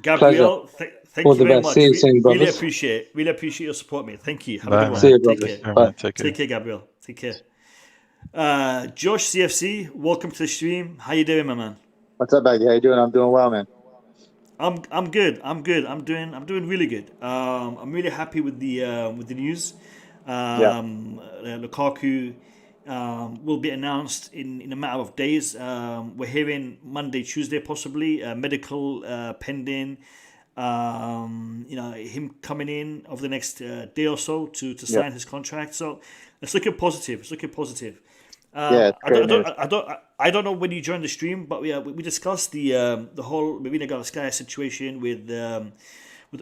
Gabriel, thank All you the very best. much. See you soon, brothers. Really appreciate your support, mate. Thank you. Have Bye, a good one. See you, Take brothers. care. Bye. Take care, Gabriel. Take care. Josh CFC, welcome to the stream. How you doing, my man? What's up, Baggy? How you doing? I'm doing well, man. I'm good. I'm doing really good. I'm really happy with the news. Yeah. Lukaku will be announced in a matter of days. We're hearing Monday, Tuesday, possibly medical pending. Him coming in over the next day or so to Yeah. sign his contract. So it's looking positive. It's looking positive. Yeah, it's great news. I don't know when you joined the stream, but we discussed the whole Marina Granovskaia situation with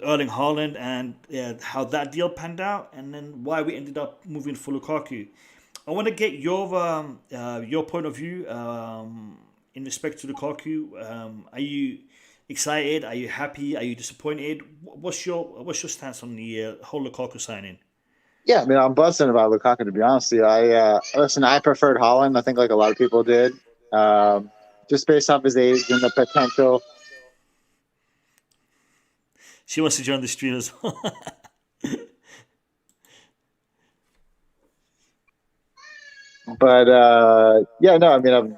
Erling Haaland and how that deal panned out, and then why we ended up moving for Lukaku. I want to get your point of view in respect to Lukaku. Are you excited? Are you happy? Are you disappointed? What's your stance on the whole Lukaku signing? Yeah, I mean, I'm buzzing about Lukaku, to be honest with you. I preferred Holland. I think like a lot of people did, just based off his age and the potential. She wants to join the stream as well. But yeah, no, I mean, I'm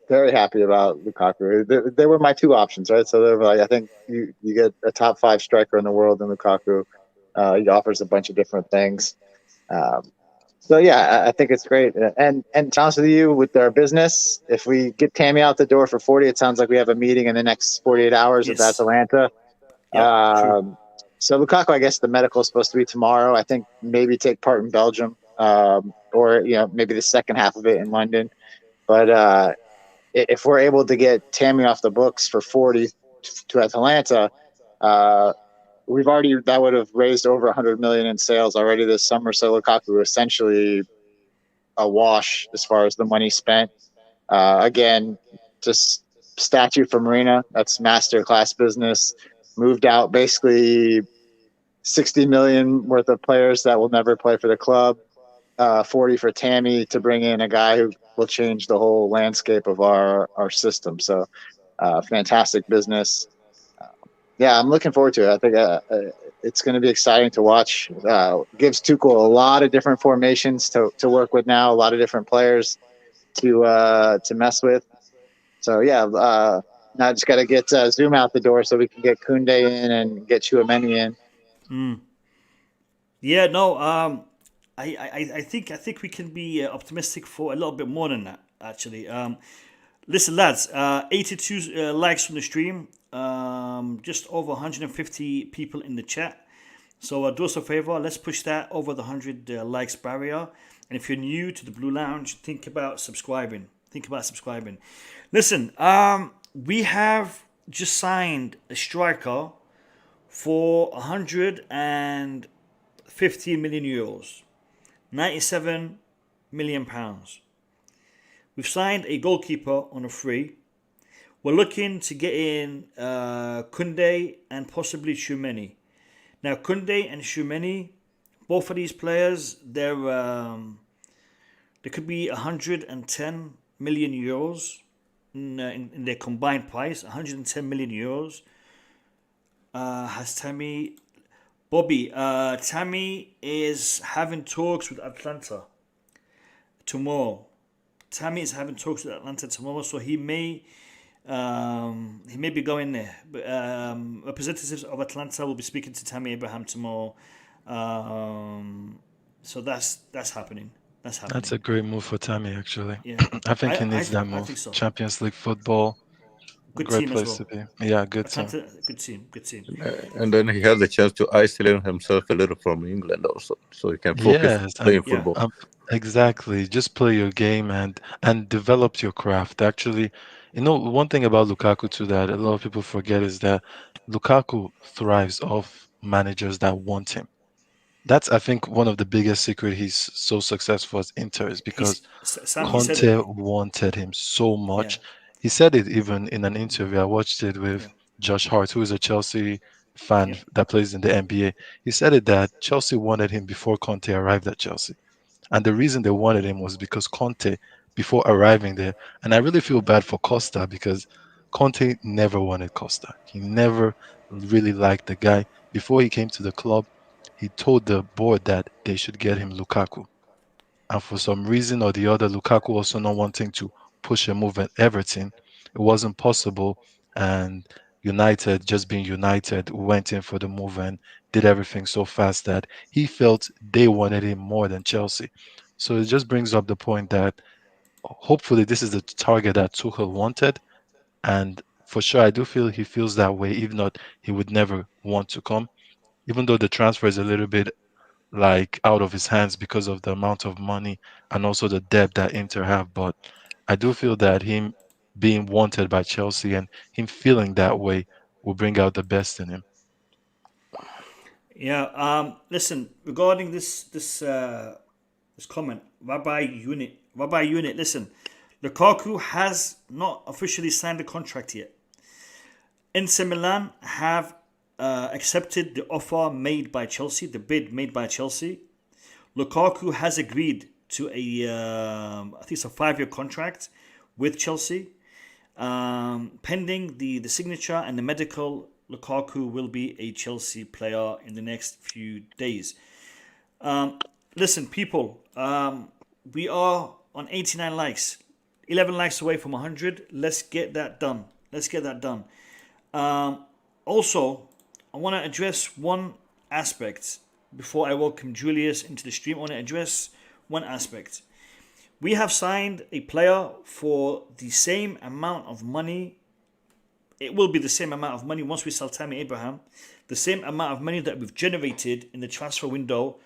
very happy about Lukaku. They were my two options, right? So they were like, I think you get a top 5 striker in the world in Lukaku. He offers a bunch of different things. So yeah, I think it's great. And to be honest with you, with our business, if we get Tammy out the door for 40, it sounds like we have a meeting in the next 48 hours with Yes. Atalanta. Yeah, So Lukaku, I guess the medical is supposed to be tomorrow. I think maybe take part in Belgium, or maybe the second half of it in London. But if we're able to get Tammy off the books for 40 to Atalanta, that would have raised over 100 million in sales already this summer. So Lukaku essentially a wash as far as the money spent. Again, just statue for Marina. That's masterclass business. Moved out basically 60 million worth of players that will never play for the club. 40 for Tammy to bring in a guy who will change the whole landscape of our system. So fantastic business. Yeah, I'm looking forward to it. I think it's going to be exciting to watch. Gives Tuchel a lot of different formations to work with now, a lot of different players to mess with. So yeah, now I just got to get Zoom out the door so we can get Koundé in and get Chouameni in. Yeah, no. I think we can be optimistic for a little bit more than that. Actually, listen, lads. 82 likes from the stream. Just over 150 people in the chat. So do us a favor. Let's push that over the 100 likes barrier. And if you're new to the Blue Lounge, think about subscribing. Listen, we have just signed a striker for 115 million euros, 97 million pounds. We've signed a goalkeeper on a free. We're looking to get in Koundé and possibly Tchouameni. Now, Koundé and Tchouameni, both of these players, they could be 110 million euros in their combined price. 110 million euros. Has Tammy... Bobby, Tammy is having talks with Atlanta tomorrow. So he may be going there. But representatives of Atlanta will be speaking to Tammy Abraham tomorrow. So that's happening. That's a great move for Tammy, actually. Yeah. I think he needs that move. I think so. Champions League football, Good great team place as well. to be. Yeah, good team. Atlanta, good team. And then he has a chance to isolate himself a little from England also, so he can focus Yes, playing yeah. football. Exactly. Just play your game and develop your craft. Actually, one thing about Lukaku too that a lot of people forget is that Lukaku thrives off managers that want him. That's, I think, one of the biggest secret he's so successful as Inter is because Sam, he said Conte it. wanted him so much. Yeah. He said it even in an interview. I watched it with Yeah. Josh Hart, who is a Chelsea fan Yeah. that plays in the NBA. He said it that Chelsea wanted him before Conte arrived at Chelsea. And the reason they wanted him was because Conte, before arriving there, and I really feel bad for Costa because Conte never wanted Costa. He never really liked the guy. Before he came to the club, he told the board that they should get him Lukaku. And for some reason or the other, Lukaku also not wanting to push a move at Everton, it wasn't possible. And United, just being United, went in for the move and did everything so fast that he felt they wanted him more than Chelsea. So it just brings up the point that hopefully this is the target that Tuchel wanted, and for sure I do feel he feels that way. If not, he would never want to come. Even though the transfer is a little bit like out of his hands because of the amount of money and also the debt that Inter have, but I do feel that him being wanted by Chelsea and him feeling that way will bring out the best in him. Yeah. Listen, regarding this comment, Rabbi Unit. Listen, Lukaku has not officially signed a contract yet. Inter Milan have accepted the offer made by Chelsea, the bid made by Chelsea. Lukaku has agreed to I think it's a 5-year contract with Chelsea. Pending the signature and the medical, Lukaku will be a Chelsea player in the next few days. Listen, people, we are on 89 likes, 11 likes away from 100. Let's get that done. Also, I want to address one aspect before I welcome Julius into the stream. I want to address one aspect. We have signed a player for the same amount of money. It will be the same amount of money once we sell Tammy Abraham. The same amount of money that we've generated in the transfer window,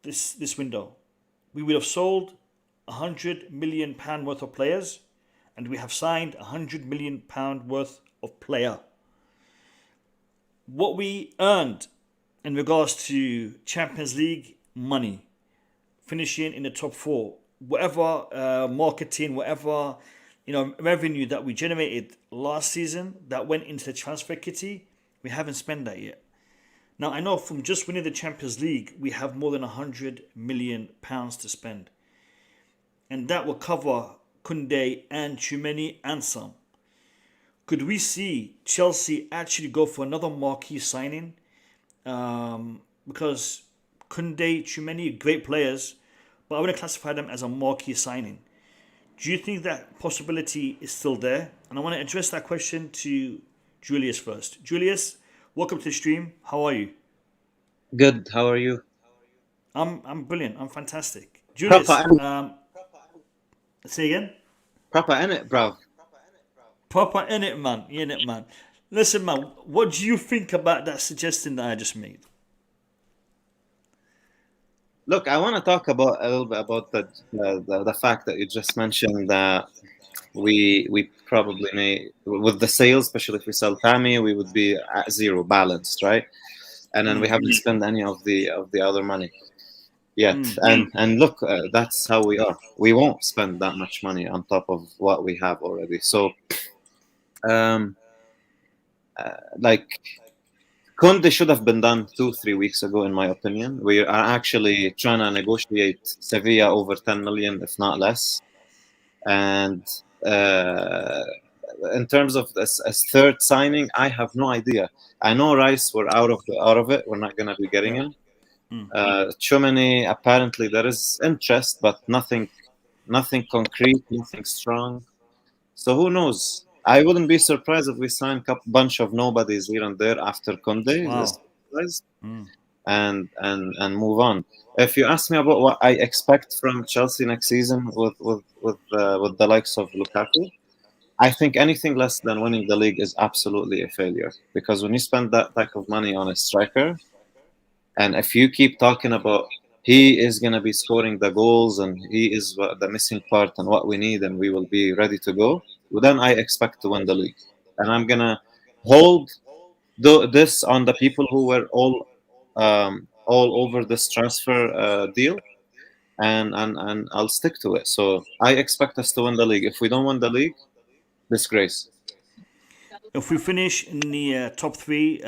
this window. We would have sold £100 million worth of players, and we have signed £100 million worth of player. What we earned in regards to Champions League money, finishing in the top 4, whatever marketing, whatever revenue that we generated last season that went into the transfer kitty, we haven't spent that yet. Now, I know from just winning the Champions League, we have more than £100 million to spend. And that will cover Koundé and Tchouameni and some. Could we see Chelsea actually go for another marquee signing? Because Koundé, Tchouameni, great players, but I wouldn't classify them as a marquee signing. Do you think that possibility is still there? And I want to address that question to Julius first. Julius, welcome to the stream. How are you? Good. How are you? I'm brilliant. I'm fantastic. Julius, say again? Proper in it, bro. Proper in it, man. Listen, man, what do you think about that suggestion that I just made? Look, I want to talk about a little bit about the fact that you just mentioned that we probably may, with the sales, especially if we sell Tammy, we would be at zero balanced, right? And then we haven't spent any of the other money yet. And look, that's how we are. We won't spend that much money on top of what we have already. So, like, Conte should have been done 2-3 weeks ago, in my opinion. We are actually trying to negotiate Sevilla over 10 million, if not less. And in terms of this as third signing, I have no idea. I know Rice, we're out of it. We're not going to be getting him. Tchouameni, apparently there is interest, but nothing concrete, nothing strong. So who knows? I wouldn't be surprised if we sign a bunch of nobodies here and there after Conte, and move on. If you ask me about what I expect from Chelsea next season with the likes of Lukaku, I think anything less than winning the league is absolutely a failure. Because when you spend that type of money on a striker, and if you keep talking about he is going to be scoring the goals and he is the missing part and what we need and we will be ready to go, well, then I expect to win the league. And I'm going to hold this on the people who were all over this transfer deal, and I'll stick to it. So I expect us to win the league. If we don't win the league, disgrace. If we finish in the top 3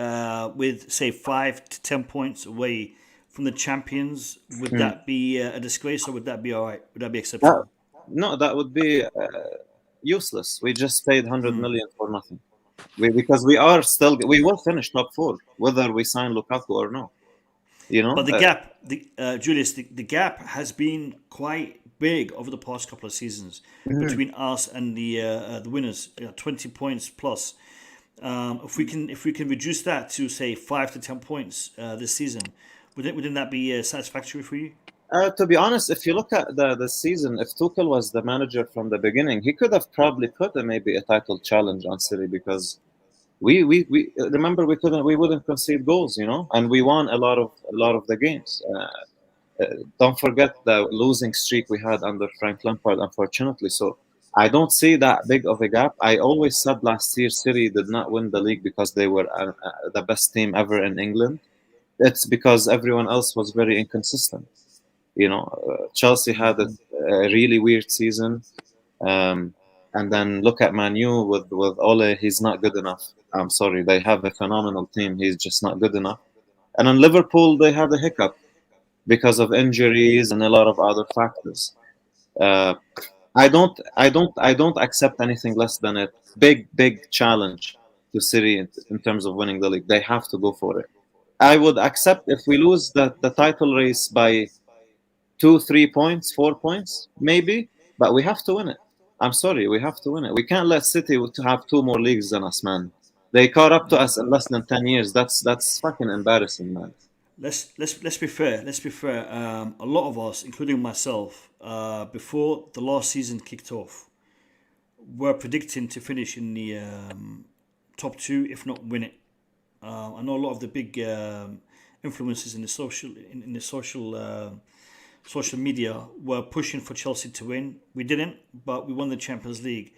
with, say, 5 to 10 points away from the champions, would that be a disgrace, or would that be all right? Would that be acceptable? No, that would be useless. We just paid 100 million for nothing. Because we will finish top 4 whether we sign Lukaku or no. But the gap, Julius, the gap has been quite big over the past couple of seasons between us and the winners. 20 points plus. If we can reduce that to say 5 to 10 points this season, wouldn't that be satisfactory for you? To be honest, if you look at the season, if Tuchel was the manager from the beginning, he could have probably put maybe a title challenge on City, because we remember we wouldn't concede goals, and we won a lot of the games. Don't forget the losing streak we had under Frank Lampard, unfortunately. So I don't see that big of a gap. I always said last year City did not win the league because they were the best team ever in England. It's because everyone else was very inconsistent. Chelsea had a really weird season. And then look at Man U with Ole. He's not good enough. I'm sorry. They have a phenomenal team. He's just not good enough. And in Liverpool, they had a hiccup because of injuries and a lot of other factors. I don't accept anything less than a big challenge to City in terms of winning the league. They have to go for it. I would accept if we lose the title race by 2, 3 points, 4 points, maybe, but we have to win it. I'm sorry, we have to win it. We can't let City to have 2 more leagues than us, man. They caught up to us in less than 10 years. That's fucking embarrassing, man. Let's be fair. Let's be fair. A lot of us, including myself, before the last season kicked off, were predicting to finish in the top 2, if not win it. I know a lot of the big influencers in the social media were pushing for Chelsea to win. We didn't, but we won the Champions League.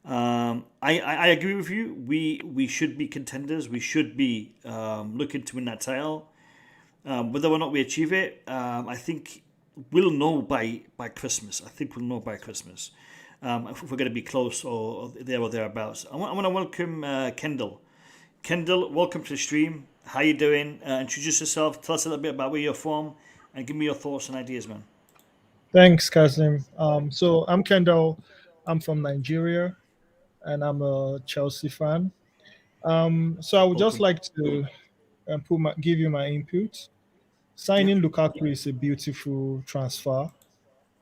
I agree with you. We should be contenders. We should be looking to win that title. Whether or not we achieve it, I think we'll know by Christmas. If we're going to be close or there or thereabouts. I want to welcome Kendall. Kendall, welcome to the stream. How you doing? Introduce yourself. Tell us a little bit about where you're from, and give me your thoughts and ideas, man. Thanks, Kasim. So I'm Kendall. I'm from Nigeria, and I'm a Chelsea fan. So I would just like to give you my input. Signing Lukaku is a beautiful transfer.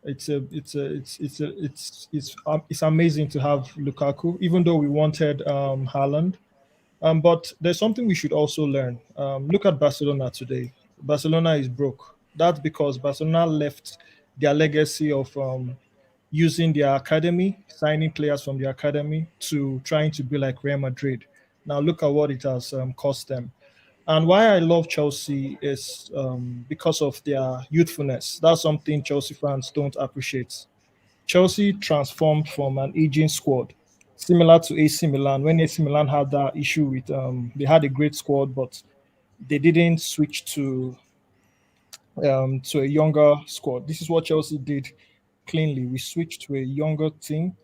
It's amazing to have Lukaku, even though we wanted Haaland. But there's something we should also learn. Look at Barcelona today. Barcelona is broke. That's because Barcelona left their legacy of using their academy, signing players from the academy, to trying to be like Real Madrid. Now look at what it has cost them. And why I love Chelsea is because of their youthfulness. That's something Chelsea fans don't appreciate. Chelsea transformed from an aging squad, similar to AC Milan. When AC Milan had that issue with, they had a great squad, but they didn't switch to a younger squad. This is what Chelsea did cleanly. We switched to a younger team,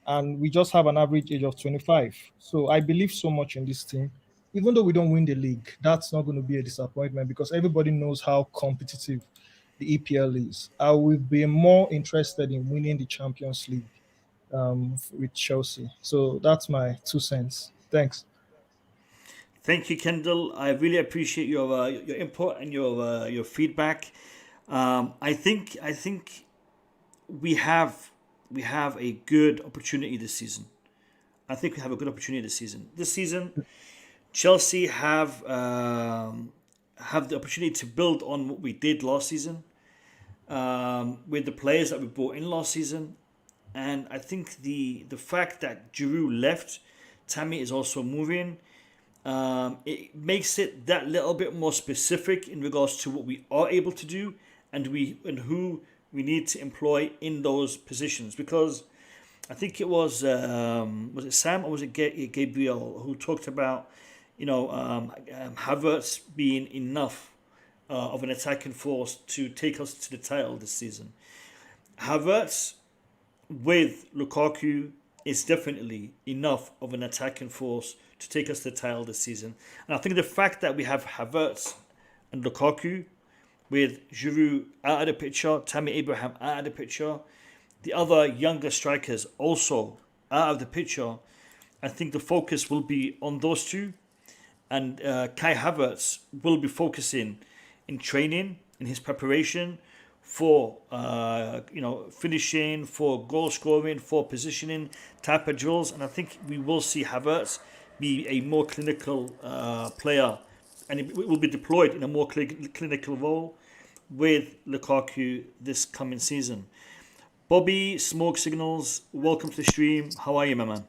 and we just have an average age of 25. So I believe so much in this team. Even though we don't win the league, that's not going to be a disappointment because everybody knows how competitive the EPL is. I will be more interested in winning the Champions League with Chelsea. So that's my 2 cents. Thanks. Thank you, Kendall. I really appreciate your input and your feedback. I think we have a good opportunity this season. This season, Chelsea have the opportunity to build on what we did last season with the players that we brought in last season, and I think the fact that Giroud left, Tammy is also moving. It makes it that little bit more specific in regards to what we are able to do and who we need to employ in those positions, because I think it was it Sam or was it Gabriel who talked about Havertz being enough of an attacking force to take us to the title this season. Havertz with Lukaku is definitely enough of an attacking force to take us to the title this season. And I think the fact that we have Havertz and Lukaku with Giroud out of the picture, Tammy Abraham out of the picture, the other younger strikers also out of the picture, I think the focus will be on those two. And Kai Havertz will be focusing in training, in his preparation for finishing, for goal scoring, for positioning type of drills. And I think we will see Havertz be a more clinical player, and it will be deployed in a more clinical role with Lukaku this coming season. Bobby, Smoke Signals, welcome to the stream. How are you, my man?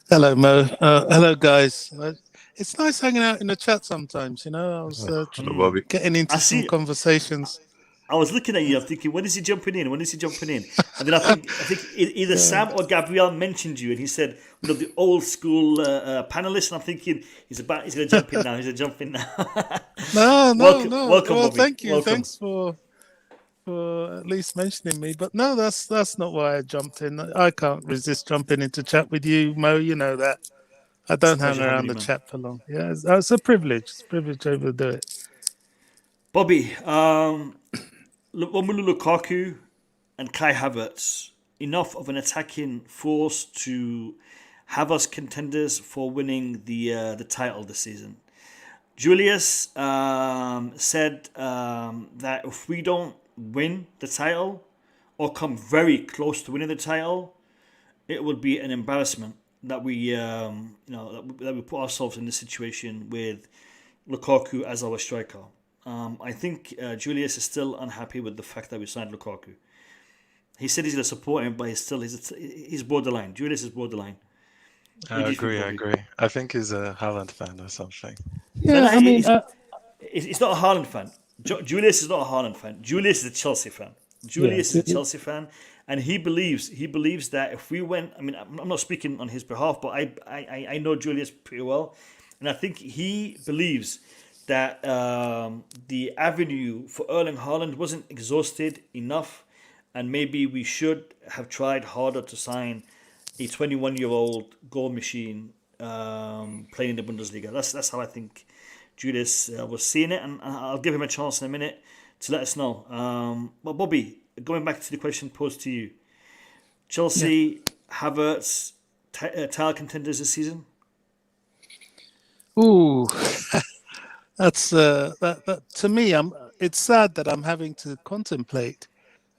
Hello, Mo. Hello, guys. It's nice hanging out in the chat sometimes. I was Hello, Bobby. getting into some conversations. I was looking at you. I'm thinking, when is he jumping in? When is he jumping in? And then I think either Sam or Gabriel mentioned you, and he said, the old school panelist. And I'm thinking he's going to jump in now. He's going to jump in now. No. Welcome, Well, Bobby. thank you. Welcome. Thanks for at least mentioning me. But no, that's not why I jumped in. I can't resist jumping into chat with you, Mo. You know that. I don't hang around the chat for long. Yeah, it's a privilege. It's a privilege to be able to do it. Bobby, Romelu Lukaku and Kai Havertz, enough of an attacking force to have us contenders for winning the title this season. Julius said that if we don't win the title or come very close to winning the title, it would be an embarrassment that we that we put ourselves in this situation with Lukaku as our striker. I think Julius is still unhappy with the fact that we signed Lukaku. He said he's going to support him, but he's borderline. Julius is borderline. I agree. I think he's a Haaland fan or something. Yeah, he's not a Haaland fan. Julius is not a Haaland fan. Julius is a Chelsea fan. Julius is a Chelsea fan, and he believes that if we went, I'm not speaking on his behalf, but I know Julius pretty well, and I think he believes that the avenue for Erling Haaland wasn't exhausted enough, and maybe we should have tried harder to sign a 21-year-old goal machine playing in the Bundesliga. That's how I think Julius was seeing it, and I'll give him a chance in a minute to let us know. But Bobby, going back to the question posed to you, Chelsea, Havertz, title contenders this season? Ooh, that's that to me. It's sad that I'm having to contemplate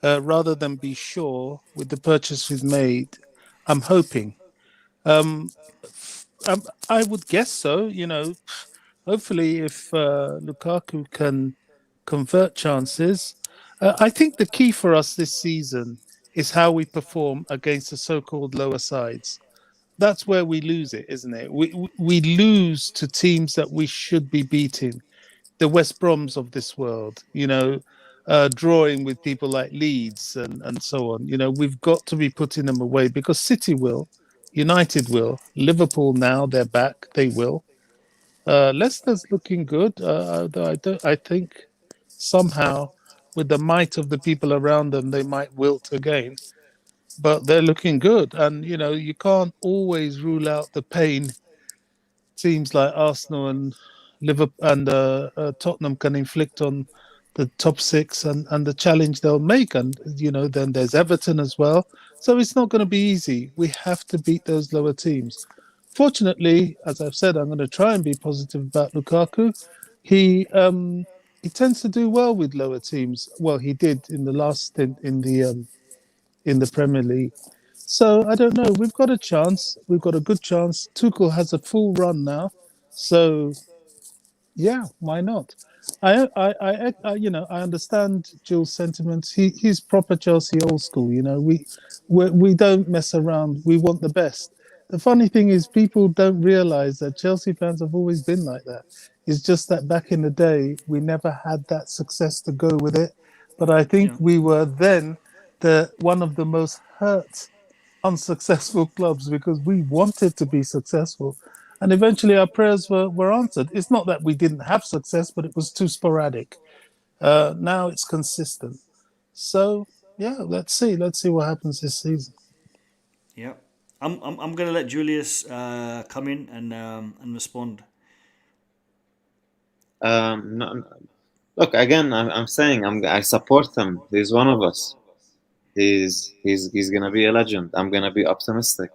rather than be sure with the purchase we've made. I'm hoping. I would guess so. Hopefully, if Lukaku can convert chances, I think the key for us this season is how we perform against the so-called lower sides. That's where we lose it, isn't it? We lose to teams that we should be beating, the West Broms of this world. Drawing with people like Leeds and so on. We've got to be putting them away because City will, United will, Liverpool now they're back, they will. Leicester's looking good. I think somehow with the might of the people around them, they might wilt again. But they're looking good. And, you can't always rule out the pain teams like Arsenal and Liverpool and Tottenham can inflict on the top six and the challenge they'll make. And, then there's Everton as well. So it's not going to be easy. We have to beat those lower teams. Fortunately, as I've said, I'm going to try and be positive about Lukaku. He tends to do well with lower teams. Well, he did in the last stint in the Premier League. So I don't know. We've got a chance. We've got a good chance. Tuchel has a full run now. So, yeah, why not? I understand Jules' sentiments. He's proper Chelsea old school. We don't mess around. We want the best. The funny thing is, people don't realise that Chelsea fans have always been like that. It's just that back in the day, we never had that success to go with it. But I think we were then one of the most hurt, unsuccessful clubs because we wanted to be successful. And eventually our prayers were answered. It's not that we didn't have success, but it was too sporadic. Now it's consistent. So, yeah, let's see. Let's see what happens this season. Yeah. I'm going to let Julius come in and respond. No, look, again, I'm saying I support him. He's one of us. He's gonna be a legend. I'm gonna be optimistic.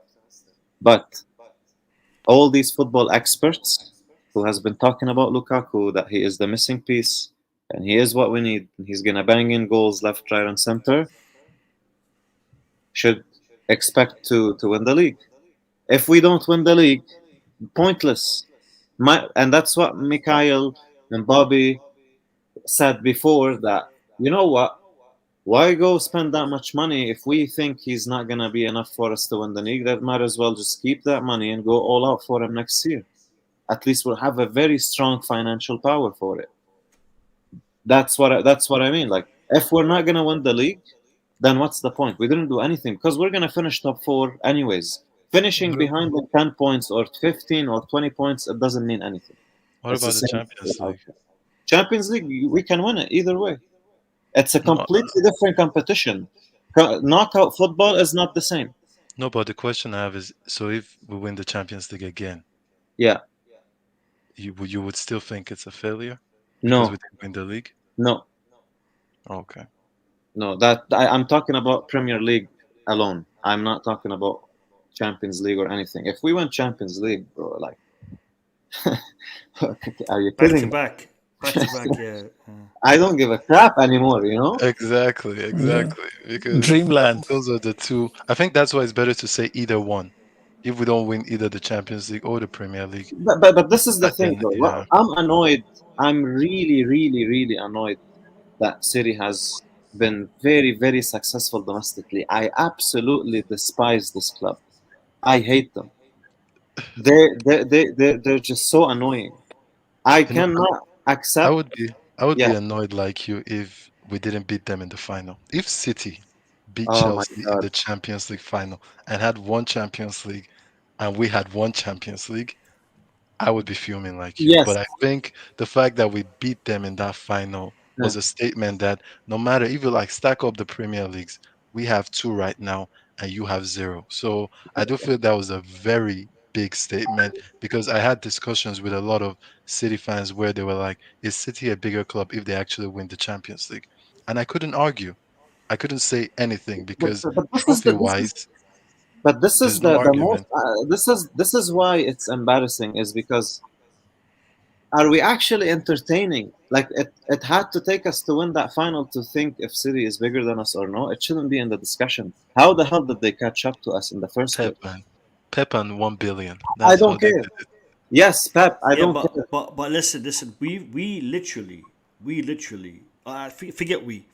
But all these football experts who has been talking about Lukaku, that he is the missing piece and he is what we need, he's gonna bang in goals left, right, and center, should expect to win the league. If we don't win the league, Pointless. And that's what Mikhail and Bobby said before, that, you know what? Why go spend that much money if we think he's not going to be enough for us to win the league? That might as well just keep that money and go all out for him next year. At least we'll have a very strong financial power for it. That's what I mean. Like, if we're not going to win the league, then what's the point? We didn't do anything because we're going to finish top 4 anyways. Finishing behind them 10 points or 15 or 20 points, it doesn't mean anything. What about the Champions League? Champions League, we can win it either way. It's a completely different competition. Knockout football is not the same. No, but the question I have is, so if we win the Champions League again, yeah, you would still think it's a failure? No. Because we didn't win the league? No. Okay. No, I'm talking about Premier League alone. I'm not talking about Champions League or anything. If we win Champions League, bro, like, are you kidding? Back to back, yeah. I don't give a crap anymore, you know? Exactly. Because Dreamland. those are the two. I think that's why it's better to say either one. If we don't win either the Champions League or the Premier League. But this is the thing, though. Yeah. I'm annoyed. I'm really, really, really annoyed that City has been very, very successful domestically. I absolutely despise this club. I hate them. They're just so annoying. I cannot accept. I would be annoyed like you if we didn't beat them in the final. If City beat Chelsea in the Champions League final and had one Champions League and we had one Champions League, I would be fuming like you. Yes. But I think the fact that we beat them in that final was a statement that no matter if you like stack up the Premier Leagues, we have 2 right now and you have 0. So I do feel that was a very big statement, because I had discussions with a lot of City fans where they were like, is City a bigger club if they actually win the Champions League? And I couldn't argue. I couldn't say anything because trophy-wise. But this is the most. This is why it's embarrassing, is because are we actually entertaining? Like, it had to take us to win that final to think if City is bigger than us or no. It shouldn't be in the discussion. How the hell did they catch up to us in the first place? Pep and 1 billion. I don't care. Yes, Pep. I don't care. But listen. We literally. Forget we.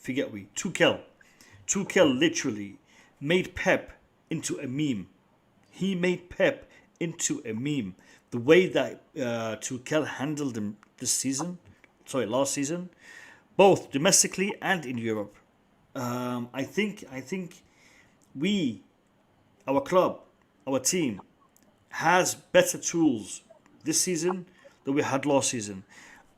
Tuchel literally made Pep into a meme. He made Pep into a meme. The way that Tuchel handled him last season, both domestically and in Europe. I think our club, our team, has better tools this season than we had last season.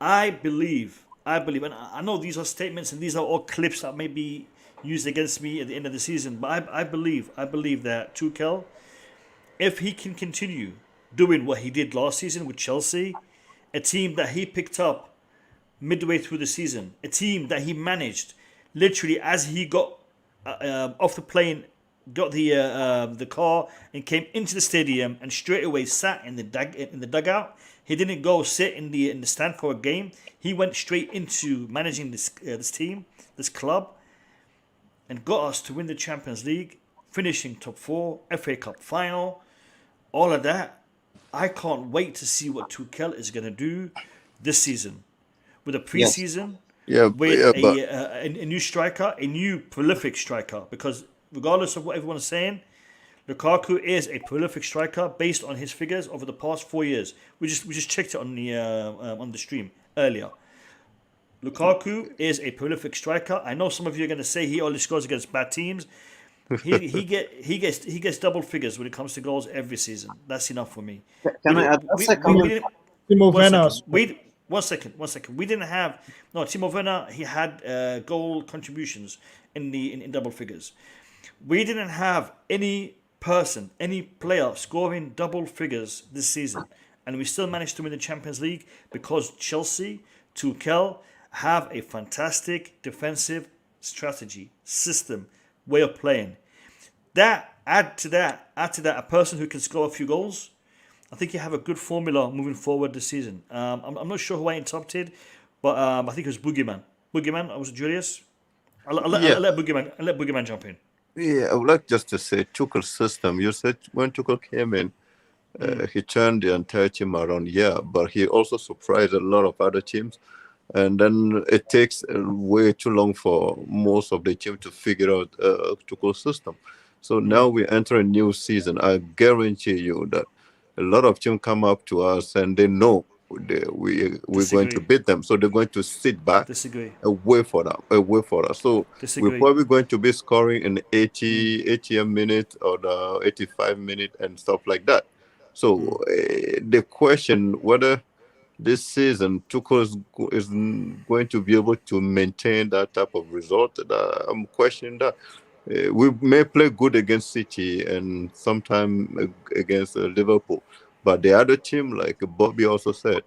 I believe, and I know these are statements and these are all clips that may be used against me at the end of the season, but I believe that Tuchel, if he can continue doing what he did last season with Chelsea, a team that he picked up midway through the season, a team that he managed literally as he got off the plane, got the car and came into the stadium and straight away sat in the dugout. He didn't go sit in the stand for a game. He went straight into managing this team, this club, and got us to win the Champions League, finishing top 4, FA Cup final, all of that. I can't wait to see what Tuchel is going to do this season with a pre-season, with a new striker, a new prolific striker. Because regardless of what everyone is saying, Lukaku is a prolific striker based on his figures over the past 4 years. We just checked it on the stream earlier. Lukaku is a prolific striker. I know some of you are going to say he only scores against bad teams. He gets double figures when it comes to goals every season. That's enough for me. Can I add a second? Timo Werner. Wait, one second. We didn't have Timo Werner. He had goal contributions in double figures. We didn't have any player scoring double figures this season, and we still managed to win the Champions League because Chelsea, Tuchel, have a fantastic defensive strategy, system, way of playing. Add to that, a person who can score a few goals. I think you have a good formula moving forward this season. I'm not sure who I interrupted, but I think it was Boogeyman. Was it Julius? I'll let Boogeyman jump in. Yeah, I would like just to say Tuchel's system. You said when Tuchel came in, He turned the entire team around, yeah, but he also surprised a lot of other teams. And then it takes way too long for most of the team to figure out Tuchel's system. So now we enter a new season. I guarantee you that a lot of teams come up to us and they know we're going to Disagree. beat them. So they're going to sit back Disagree. and wait for that, wait for us. So we're Disagree. probably going to be scoring in 80th minute or the 85 minute and stuff like that. So the question whether this season Tuchel is going to be able to maintain that type of result, that I'm questioning that. We may play good against City and sometime against Liverpool, but the other team, like Bobby also said,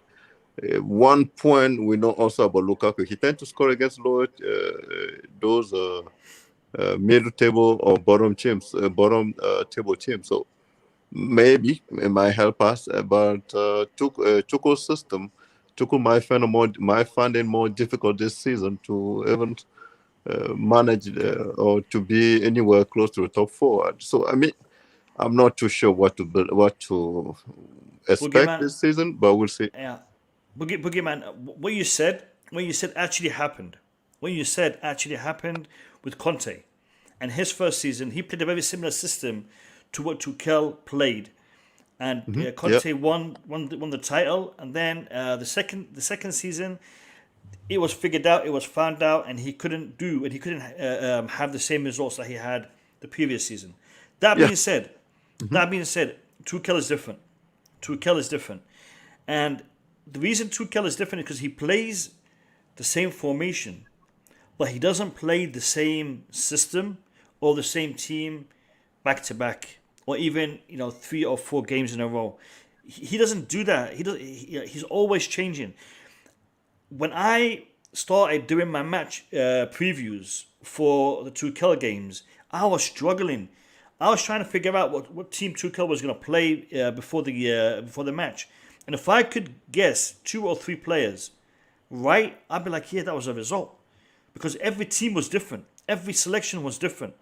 one point we know also about Lukaku, he tends to score against lower those middle table or bottom teams, bottom table teams. So maybe it might help us, but Tuchel's system, Tuchel might find it more difficult this season to even manage or to be anywhere close to the top four. So I mean, I'm not too sure what to expect this season, but we'll see. Yeah, Boogeyman, what you said actually happened. What you said actually happened with Conte, and his first season he played a very similar system to what Tuchel played, and Conte won the title, and then the second season it was figured out, it was found out, and he couldn't have the same results that he had the previous season. That being said, Tuchel is different. Tuchel is different, and the reason Tuchel is different is because he plays the same formation, but he doesn't play the same system or the same team back to back, or even 3 or 4 games in a row. He doesn't do that. He's always changing. When I started doing my match previews for the Tuchel games, I was struggling. I was trying to figure out what team Tuchel was going to play before the match, and if I could guess 2 or 3 players right, I'd be like, yeah, that was a result, because every team was different, every selection was different.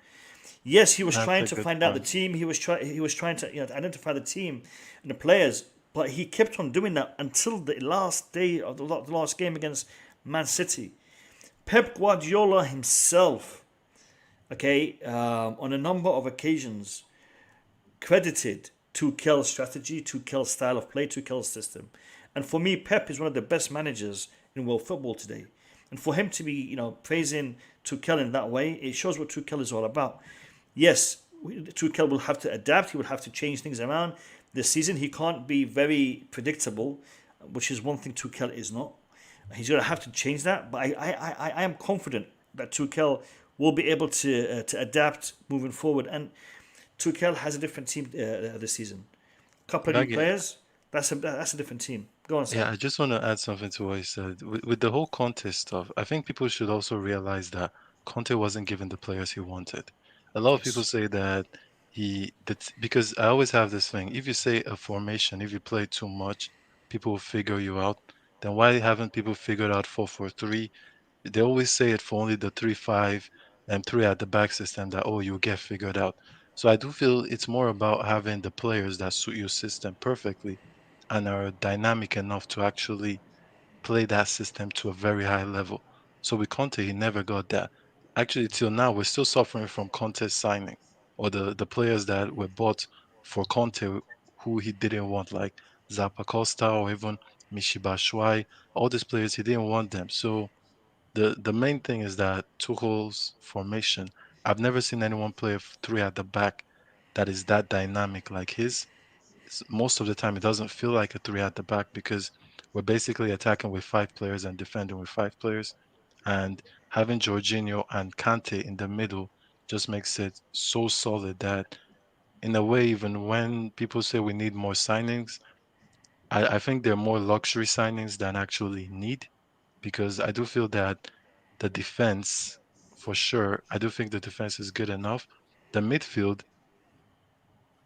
Yes, he was trying to find out the team. He was trying to identify the team and the players, but he kept on doing that until the last day of the last game against Man City. Pep Guardiola himself, on a number of occasions, credited Tuchel's strategy, Tuchel's style of play, Tuchel's system. And for me, Pep is one of the best managers in world football today. And for him to be, praising Tuchel in that way, it shows what Tuchel is all about. Yes, Tuchel will have to adapt. He will have to change things around. This season, he can't be very predictable, which is one thing Tuchel is not. He's going to have to change that. But I am confident that Tuchel will be able to adapt moving forward. And Tuchel has a different team this season. A couple of new players. That's a different team. Go on, Sam. Yeah, I just want to add something to what you said. With the whole Conte stuff, I think people should also realize that Conte wasn't given the players he wanted. A lot of people say that because I always have this thing. If you say a formation, if you play too much, people will figure you out. Then why haven't people figured out 4-4-3? They always say it for only the 3-5 and 3 at the back system that you'll get figured out. So I do feel it's more about having the players that suit your system perfectly and are dynamic enough to actually play that system to a very high level. So with Conte, he never got that. Actually, till now, we're still suffering from Conte's signing, or the players that were bought for Conte who he didn't want, like Zappacosta or even Mishiba Shuai. All these players, he didn't want them. So the main thing is that Tuchel's formation, I've never seen anyone play 3 at the back that is that dynamic like his. Most of the time it doesn't feel like a 3 at the back because we're basically attacking with 5 players and defending with 5 players, and having Jorginho and Kante in the middle just makes it so solid that in a way, even when people say we need more signings, I think they're more luxury signings than actually need, because I do feel that the defense, for sure, I do think the defense is good enough. The midfield,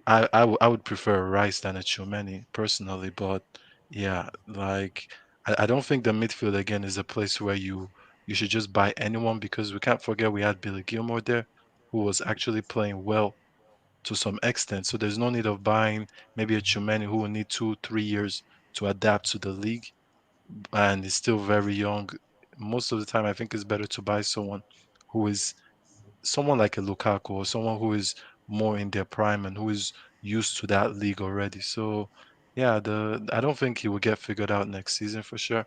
I would prefer a Rice than a Chumeni personally, but yeah, like I don't think the midfield again is a place where you should just buy anyone, because we can't forget we had Billy Gilmore there, who was actually playing well to some extent. So there's no need of buying maybe a Tchouameni who will need 2-3 years to adapt to the league, and is still very young. Most of the time, I think it's better to buy who is someone like a Lukaku, or someone who is more in their prime and who is used to that league already. So yeah, I don't think he will get figured out next season for sure.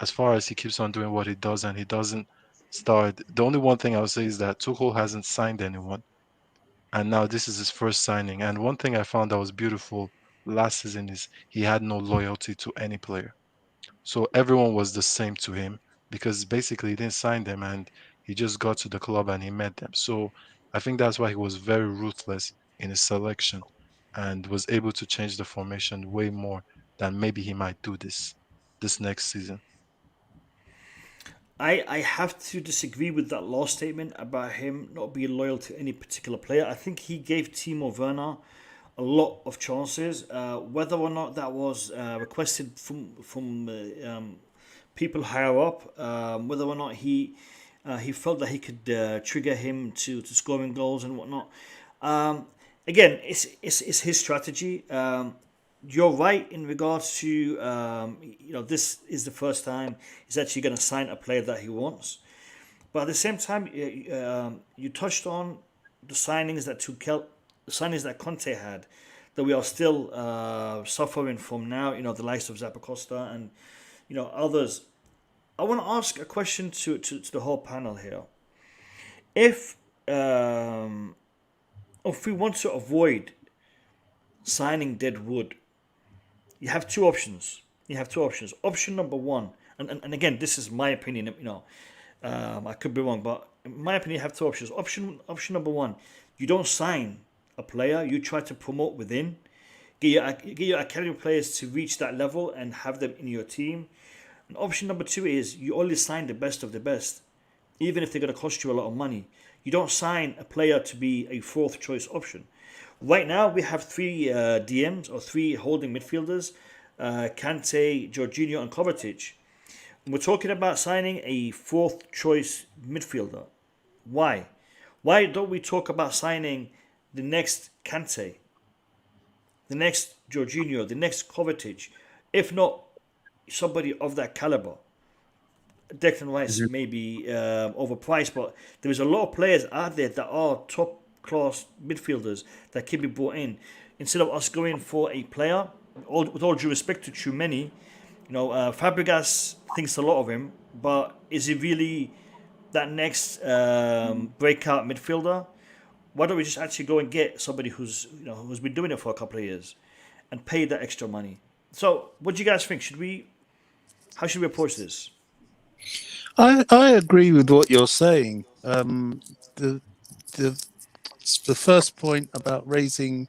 As far as he keeps on doing what he does and he doesn't start, the only one thing I would say is that Tuchel hasn't signed anyone, and now this is his first signing. And one thing I found that was beautiful last season is he had no loyalty to any player. So everyone was the same to him, because basically he didn't sign them and he just got to the club and he met them. So I think that's why he was very ruthless in his selection and was able to change the formation way more than maybe he might do this next season. I have to disagree with that last statement about him not being loyal to any particular player. I think he gave Timo Werner a lot of chances. Whether or not that was requested from people higher up, whether or not he felt that he could trigger him to scoring goals and whatnot. Again, it's his strategy. You're right in regards to this is the first time he's actually going to sign a player that he wants. But at the same time, you touched on the signings that Conte had, that we are still suffering from now. The likes of Zappacosta and others. I want to ask a question to the whole panel here. If we want to avoid signing dead wood, you have two options. Option number one, and again, this is my opinion. I could be wrong, but in my opinion, you have two options. Option number one, you don't sign a player. You try to promote within, get your academy players to reach that level and have them in your team. And option number two is you only sign the best of the best, even if they're going to cost you a lot of money. You don't sign a player to be a fourth choice option. Right now, we have three DMs or three holding midfielders, Kante, Jorginho and Kovacic. And we're talking about signing a fourth choice midfielder. Why? Why don't we talk about signing the next Kante, the next Jorginho, the next Kovacic, if not somebody of that caliber? Declan Rice may be overpriced, but there is a lot of players out there that are top class midfielders that can be brought in. Instead of us going for a player, with all due respect to Tchouameni, Fabregas thinks a lot of him, but is he really that next breakout midfielder? Why don't we just actually go and get somebody who's been doing it for a couple of years and pay that extra money? So, what do you guys think? How should we approach this? I agree with what you're saying. The first point about raising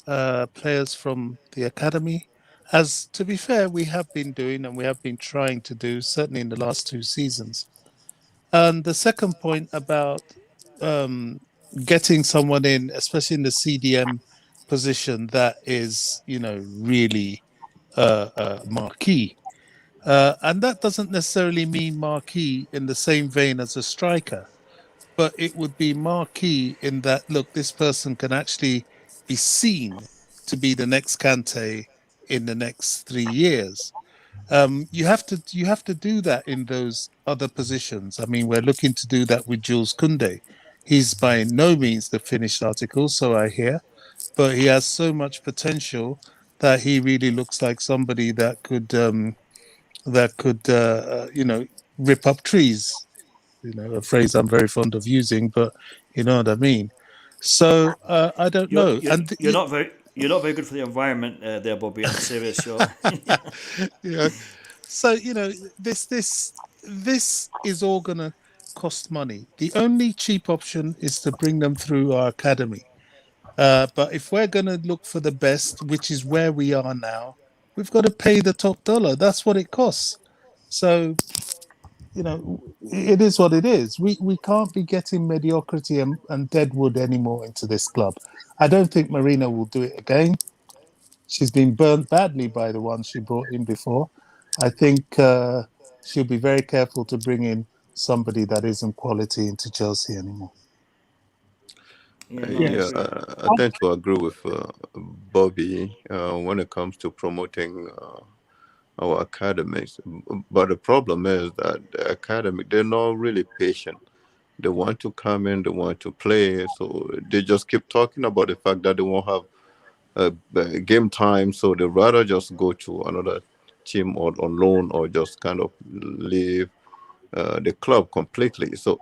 players from the academy, as to be fair, we have been doing and we have been trying to do, certainly in the last two seasons. And the second point about getting someone in, especially in the CDM position, that is, really marquee. And that doesn't necessarily mean marquee in the same vein as a striker, but it would be marquee in that, look, this person can actually be seen to be the next Kante in the next 3 years. You have to do that in those other positions. I mean, we're looking to do that with Jules Koundé. He's by no means the finished article, so I hear, but he has so much potential that he really looks like somebody that could rip up trees. A phrase I'm very fond of using, but you know what I mean. So I don't know. You're not very good for the environment there, Bobby. I'm serious. Yeah. So this is all gonna cost money. The only cheap option is to bring them through our academy. But if we're gonna look for the best, which is where we are now, we've got to pay the top dollar. That's what it costs. So it is what it is. We can't be getting mediocrity and deadwood anymore into this club. I don't think Marina will do it again. She's been burnt badly by the ones she brought in before. I think she'll be very careful to bring in somebody that isn't quality into Chelsea anymore. Yeah, no, Yeah. I tend to agree with Bobby when it comes to promoting our academies. But the problem is that the academy, they're not really patient. They want to come in, they want to play, so they just keep talking about the fact that they won't have game time, so they rather just go to another team or on loan or just kind of leave the club completely. So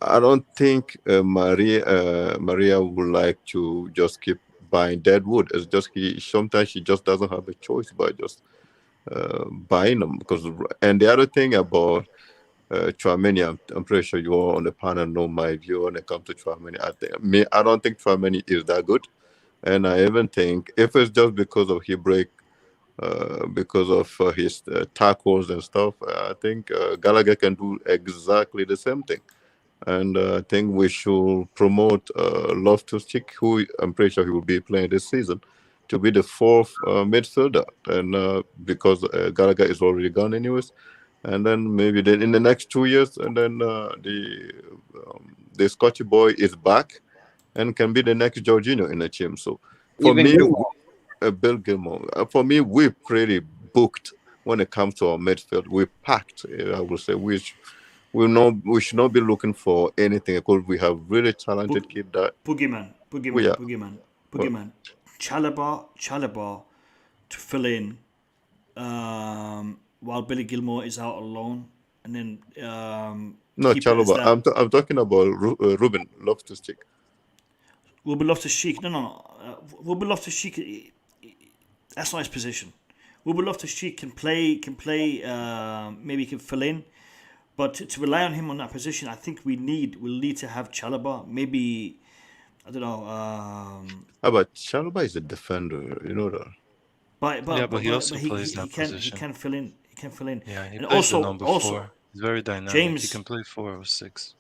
I don't think Maria would like to just keep buying dead wood. It's just sometimes she just doesn't have a choice by just buying them. And the other thing about Tchouaméni, I'm pretty sure you all on the panel know my view when it comes to Tchouaméni. I don't think Tchouaméni is that good. And I even think if it's just because of because of his tackles and stuff, I think Gallagher can do exactly the same thing. And I think we should promote Loftus-Cheek, who I'm pretty sure he will be playing this season, to be the fourth midfielder. And because Gallagher is already gone anyways. And then maybe then in the next 2 years, and then the Scotchy boy is back and can be the next Jorginho in the team. So for Even me, Gilmore. Bill Gilmore, for me, we're pretty booked when it comes to our midfield. We're packed, I would say. We should not be looking for anything because we have really talented kids that Boogeyman. Chalobah to fill in while Billy Gilmore is out alone, and then no keep it as Chalobah. that. I'm talking about Ruben Loftus-Cheek. Wilbur Loftus-Cheek. No. Wilbur Loftus-Cheek. That's not his position. Wilbur Loftus-Cheek can play. Maybe he can fill in, but to rely on him on that position, I think we'll need to have Chalobah. Maybe I don't know. But Chalobah is a defender, you know that. But he also he plays that position. He can fill in. He can fill in. Yeah, he And plays the number 4. He's very dynamic. James, he can play 4 or 6.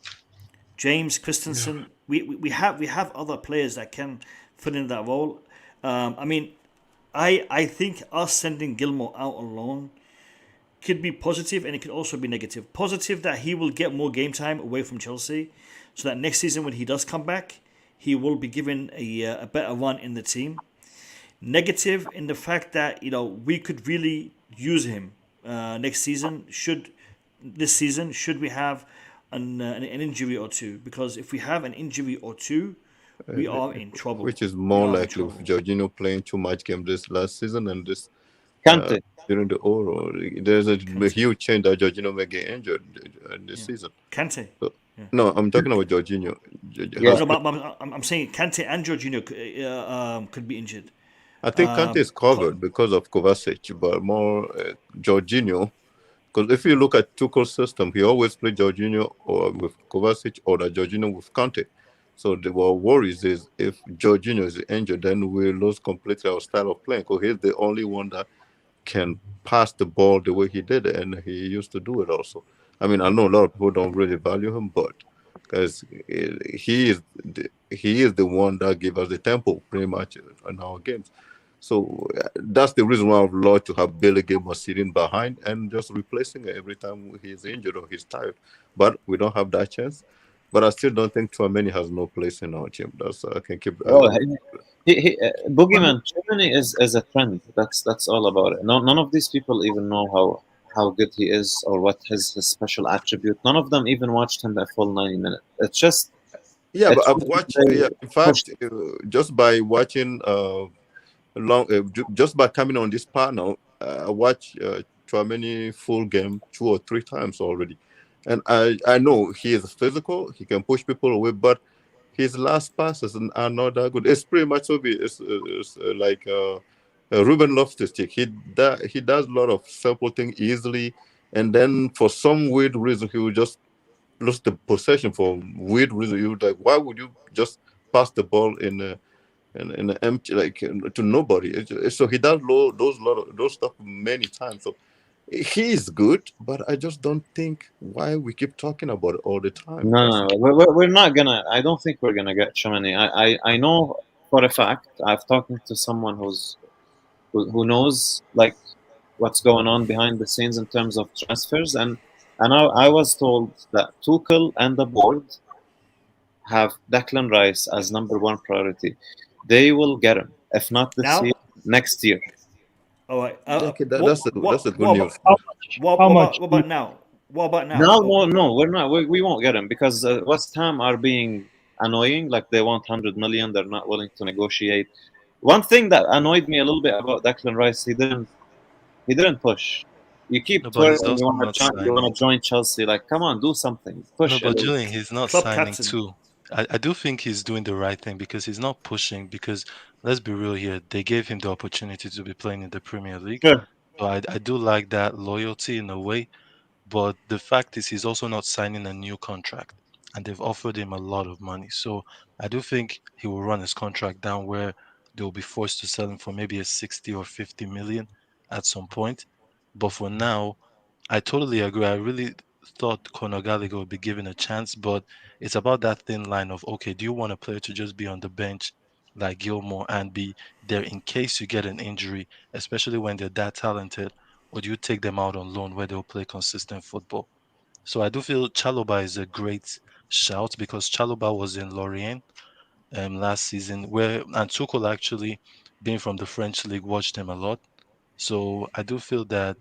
James Christensen. Yeah. We have other players that can fill in that role. I mean, I think us sending Gilmore out alone could be positive, and it could also be negative. Positive that he will get more game time away from Chelsea, so that next season when he does come back, he will be given a better run in the team. Negative in the fact that we could really use him next season. Should we have an injury or two? Because if we have an injury or two, we are in trouble. Which is more likely with Jorginho playing too much game this last season and this Kante. during the Euro. There's a huge chance that Jorginho may get injured this season. Kante. So, no, I'm talking about Jorginho. I'm saying Kante and Jorginho could be injured. I think Kante is covered because of Kovacic, but more Jorginho. Because if you look at Tuchel's system, he always played Jorginho or with Kovacic or the Jorginho with Kante. So the worries is if Jorginho is injured, then we lose completely our style of playing. Because he's the only one that can pass the ball the way he did it, and he used to do it also. I mean, I know a lot of people don't really value him, but because he is the one that gives us the tempo pretty much in our games. So that's the reason why I'd love to have Billy Gilmore sitting behind and just replacing it every time he's injured or he's tired. But we don't have that chance. But I still don't think Tchouaméni has no place in our team. That's I can keep. Boogeyman, Germany is a trend. That's all about it. None of these people even know how good he is or what his special attribute. None of them even watched him a full 90 minutes. It's just but I've watched. In fact, just by watching. Just by coming on this panel, I watched Tchouaméni full game 2 or 3 times already, and I know he is physical. He can push people away, but his last passes are not that good. It's pretty much it's like Ruben Loftus-Cheek. He does a lot of simple things easily, and then for some weird reason he will just lose the possession for weird reason. You like, why would you just pass the ball in an empty to nobody? So he does those stuff many times. So he is good, but I just don't think why we keep talking about it all the time. No, we're not gonna. I don't think we're gonna get Tchouaméni. I know for a fact. I've talked to someone who knows like what's going on behind the scenes in terms of transfers, and I was told that Tuchel and the board have Declan Rice as number one priority, they will get him. If not this year, Now, next year. all right. Okay, What that's a what good what about news. How much? How much? what about now? What about now? No, no, no, we're not. We won't get him because West Ham are being annoying. Like they want 100 million. They're not willing to negotiate. One thing that annoyed me a little bit about Declan Rice, he didn't push. You keep No, but he's twerking. You also want not to join. You want signing. to join Chelsea. Like, come on, do something. No, Push a but little. Julian, he's not Club signing captain. too. I do think he's doing the right thing because he's not pushing. Because let's be real here, they gave him the opportunity to be playing in the Premier League. Sure. So I do like that loyalty in a way. But the fact is, he's also not signing a new contract, and they've offered him a lot of money. So I do think he will run his contract down where they'll be forced to sell him for maybe a 60 or 50 million at some point. But for now, I totally agree. I really thought Conor Gallagher would be given a chance, but it's about that thin line of okay, do you want a player to just be on the bench like Gilmore and be there in case you get an injury, especially when they're that talented, or do you take them out on loan where they'll play consistent football? So I do feel Chalobah is a great shout because Chalobah was in Lorient last season, where and Tuchel actually, being from the French league, watched him a lot. So I do feel that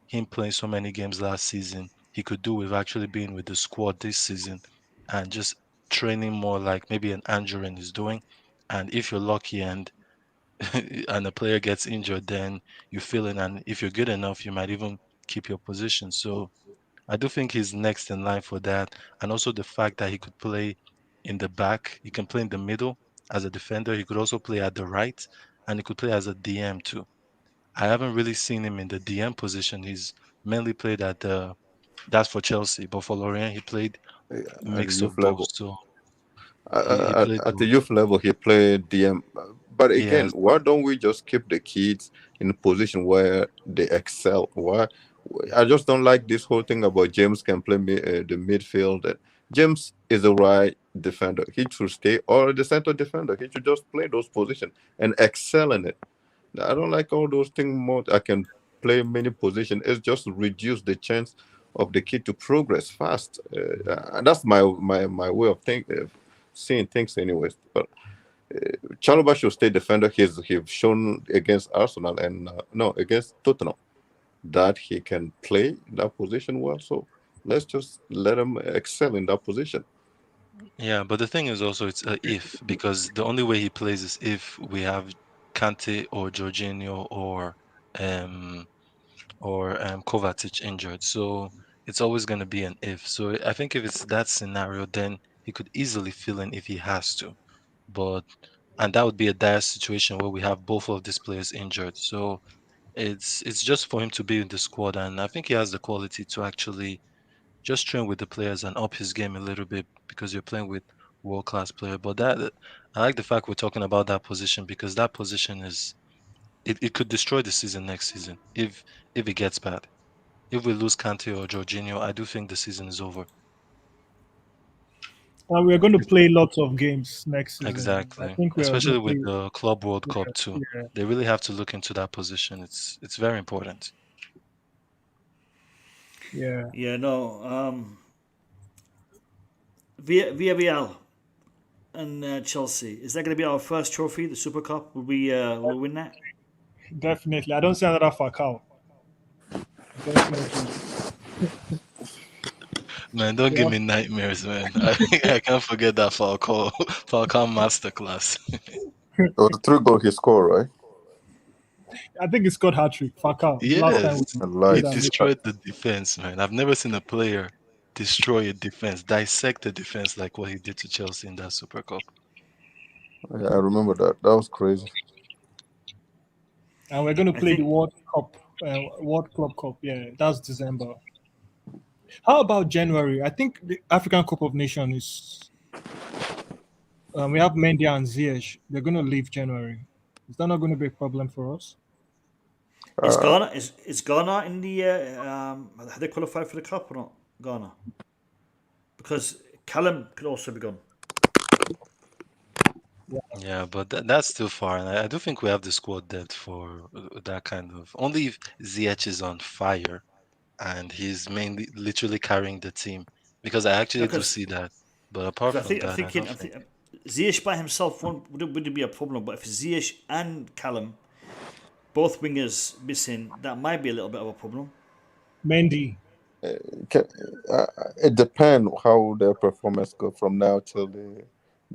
him playing so many games last season, he could do with actually being with the squad this season and just training more like maybe an Anjorin is doing. And if you're lucky and and a player gets injured, then you fill in, and if you're good enough, you might even keep your position. So I do think he's next in line for that, and also the fact that he could play in the back, he can play in the middle as a defender. He could also play at the right, and he could play as a DM too. I haven't really seen him in the DM position. He's mainly played at the that's for Chelsea, but for Lorient he played a At the mix youth of both. level. So he played At the both. youth level, he played DM. But again, Yes, why don't we just keep the kids in a position where they excel? Why? I just don't like this whole thing about James can play the midfield. James is a right defender. He should stay or the center defender. He should just play those positions and excel in it. I don't like all those things more. I can play many positions. It's just reduce the chance of the kid to progress fast. And that's my way of seeing things, anyways. But Chalobah should stay defender. He's shown against Arsenal and no against Tottenham that he can play that position well. So let's just let him excel in that position. yeah, but the thing is also it's a if because the only way he plays is if we have Kante or Jorginho um or Kovacic injured. So it's always going to be an if. So I think if it's that scenario, then he could easily fill in if he has to. But and that would be a dire situation where we have both of these players injured. So it's just for him to be in the squad, and I think he has the quality to actually just train with the players and up his game a little bit because you're playing with world class player. But that I like the fact we're talking about that position because that position is it could destroy the season next season if it gets bad. If we lose Kante or Jorginho, I do think the season is over. And we're going to play lots of games next season. I Exactly. think we are going Especially to with play. the Club World Yeah, Cup too. yeah, They really have to look into that position. It's very important. yeah. Yeah, no. Villarreal and Chelsea. Is that going to be our first trophy, the Super Cup? Will we win that? Definitely. I don't see another Falcao. Definitely. Man, don't give Yeah. me nightmares, man. I can't forget that Falcao masterclass. It was the three goal he scored, right? I think he scored hat trick. Falcao. Last time Yes, we I he played lied. him. destroyed the defense, man. I've never seen a player destroy a defense, dissect the defense like what he did to Chelsea in that Super Cup. Yeah, I remember that. That was crazy. And we're going to I play the think World Cup, World Club Cup. Yeah, that's December. How about January? I think the African Cup of Nations is. We have Mendy and Ziyech. They're going to leave January. Is that not going to be a problem for us? is Uh, Ghana is Ghana in the have they qualified for the cup or not? Ghana, because Callum could also be gone. Yeah, but that's still far, and I do think we have the squad depth for that kind of. Only if Ziyech is on fire and he's mainly literally carrying the team, because I actually do Because see that But apart Because from I'm that, I thinking, don't think. Ziyech by himself wouldn't be a problem, but if Ziyech and Callum, both wingers missing, that might be a little bit of a problem. Mendy. Ca- it depends how their performance go from now till the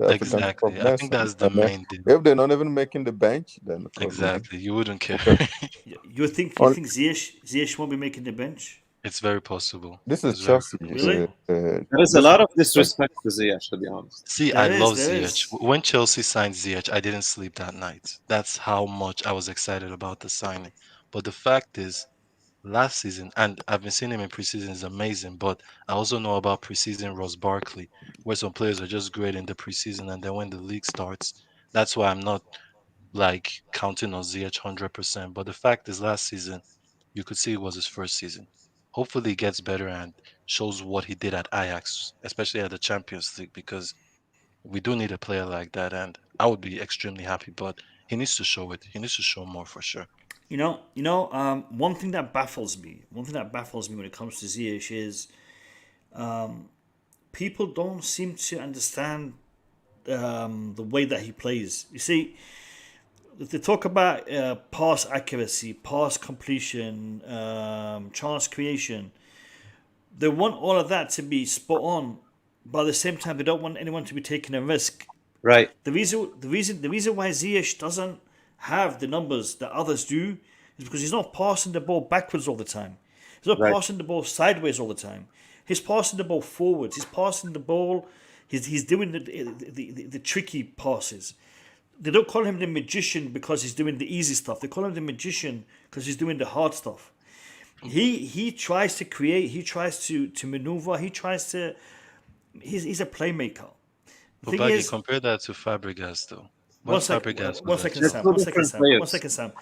African Cup of Exactly. I think Nations. that's the And main deal. if they're not even making the bench, then probably Exactly. You wouldn't care. because You on, think Ziyech won't be making the bench? It's very possible. this is It's very Chelsea. Really? There is a This lot of disrespect to Ziyech, to be honest. See, I love There Ziyech. is. When Chelsea signed Ziyech, I didn't sleep that night. That's how much I was excited about the signing. But the fact is, last season, and I've been seeing him in preseason, is amazing. But I also know about preseason Ross Barkley, where some players are just great in the preseason, and then when the league starts, that's why I'm not like counting on Ziyech 100%. But the fact is, last season, you could see it was his first season. Hopefully, he gets better and shows what he did at Ajax, especially at the Champions League, because we do need a player like that, and I would be extremely happy. But he needs to show it. He needs to show more for sure. One thing that baffles me, when it comes to Ziyech is people don't seem to understand the way that he plays. You see, they talk about pass accuracy, pass completion, chance creation. They want all of that to be spot on, but at the same time, they don't want anyone to be taking a risk. Right. The reason why Ziyech doesn't have the numbers that others do is because he's not passing the ball backwards all the time. He's not Right. passing the ball sideways all the time. He's passing the ball forwards. He's passing the ball. He's doing the tricky passes. They don't call him the magician because he's doing the easy stuff. They call him the magician because he's doing the hard stuff. He tries to create. He tries to maneuver. He's a playmaker. The But thing Baggy, is, compare that to Fabregas, though. When one second, Fabregas one was at second, They're Sam. two One second, different Sam. One players. second, Sam.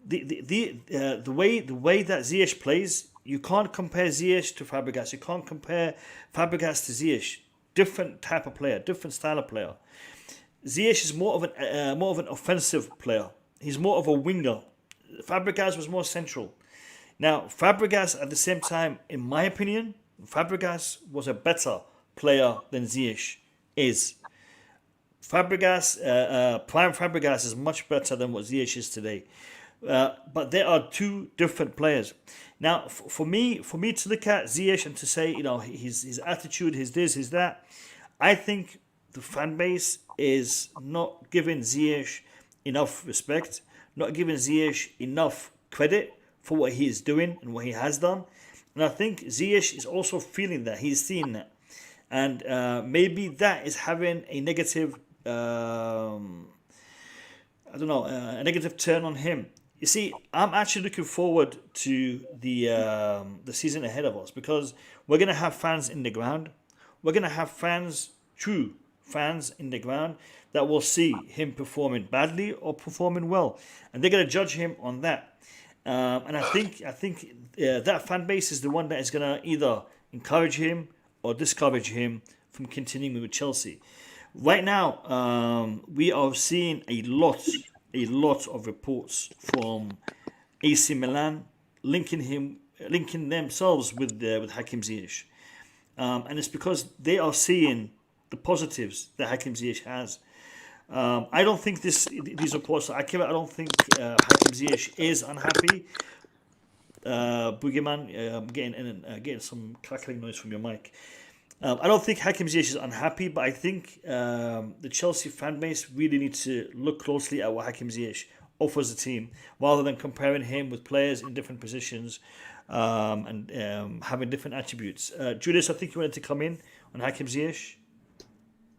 The way that Ziyech plays, you can't compare Ziyech to Fabregas. You can't compare Fabregas to Ziyech. Different type of player, different style of player. Ziyech is more of an offensive player. He's more of a winger. Fabregas was more central. Now, Fabregas, at the same time, in my opinion, Fabregas was a better player than Ziyech is. Prime Fabregas is much better than what Ziyech is today. But there are two different players. Now, for me to look at Ziyech and to say, his attitude, his this, his that, I think the fan base is not giving Ziyech enough respect, not giving Ziyech enough credit for what he is doing and what he has done. And I think Ziyech is also feeling that, he's seeing that. And maybe that is having a negative, a negative turn on him. You see, I'm actually looking forward to the season ahead of us because we're going to have fans in the ground. We're going to have true fans in the ground that will see him performing badly or performing well, and they're going to judge him on that. And I think that fan base is the one that is going to either encourage him or discourage him from continuing with Chelsea. Right now, we are seeing a lot of reports from AC Milan linking themselves with Hakim Ziyech, and it's because they are seeing the positives that Hakim Ziyech has. I don't think these reports are accurate. I don't think Hakim Ziyech is unhappy. Boogeyman, getting some crackling noise from your mic. I don't think Hakim Ziyech is unhappy, but I think the Chelsea fan base really needs to look closely at what Hakim Ziyech offers the team, rather than comparing him with players in different positions and having different attributes. Julius, I think you wanted to come in on Hakim Ziyech.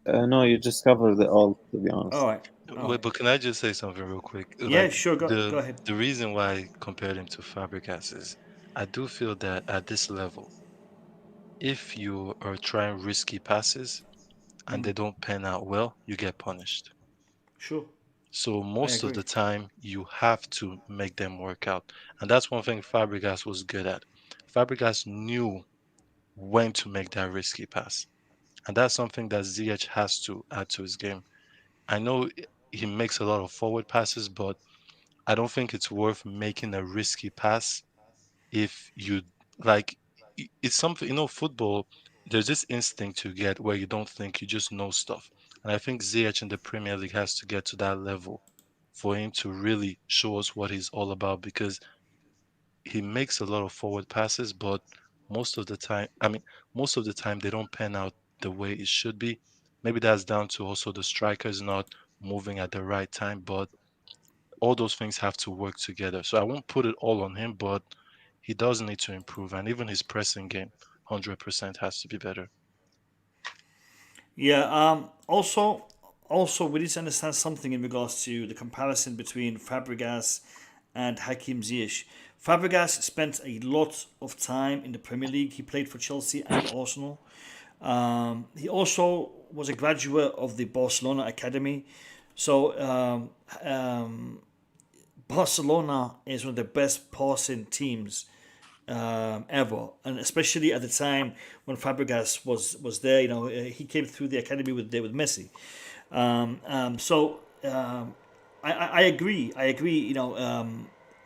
No, you just covered it all, to be honest. All right. Wait, but can I just say something real quick? Yeah, sure. Go ahead. The reason why I compared him to Fabregas is I do feel that at this level, if you are trying risky passes and they don't pan out well, you get punished. Sure. So most of agree. the time, you have to make them work out, and that's one thing Fabregas was good at. Fabregas knew when to make that risky pass, and that's something that Ziyech has to add to his game. I know he makes a lot of forward passes, but I don't think it's worth making a risky pass if you like. It's something, football. there's this instinct you get where you don't think, you just know stuff. And I think Ziyech in the Premier League has to get to that level for him to really show us what he's all about, because he makes a lot of forward passes, but most of the time they don't pan out the way it should be. Maybe that's down to also the strikers not moving at the right time, but all those things have to work together. So I won't put it all on him, but he does need to improve, and even his pressing game, 100% has to be better. Yeah. Also, we need to understand something in regards to the comparison between Fabregas and Hakim Ziyech. Fabregas spent a lot of time in the Premier League. He played for Chelsea and Arsenal. He also was a graduate of the Barcelona Academy. So Barcelona is one of the best passing teams ever, and especially at the time when Fabregas was there. He came through the academy with Messi. I agree.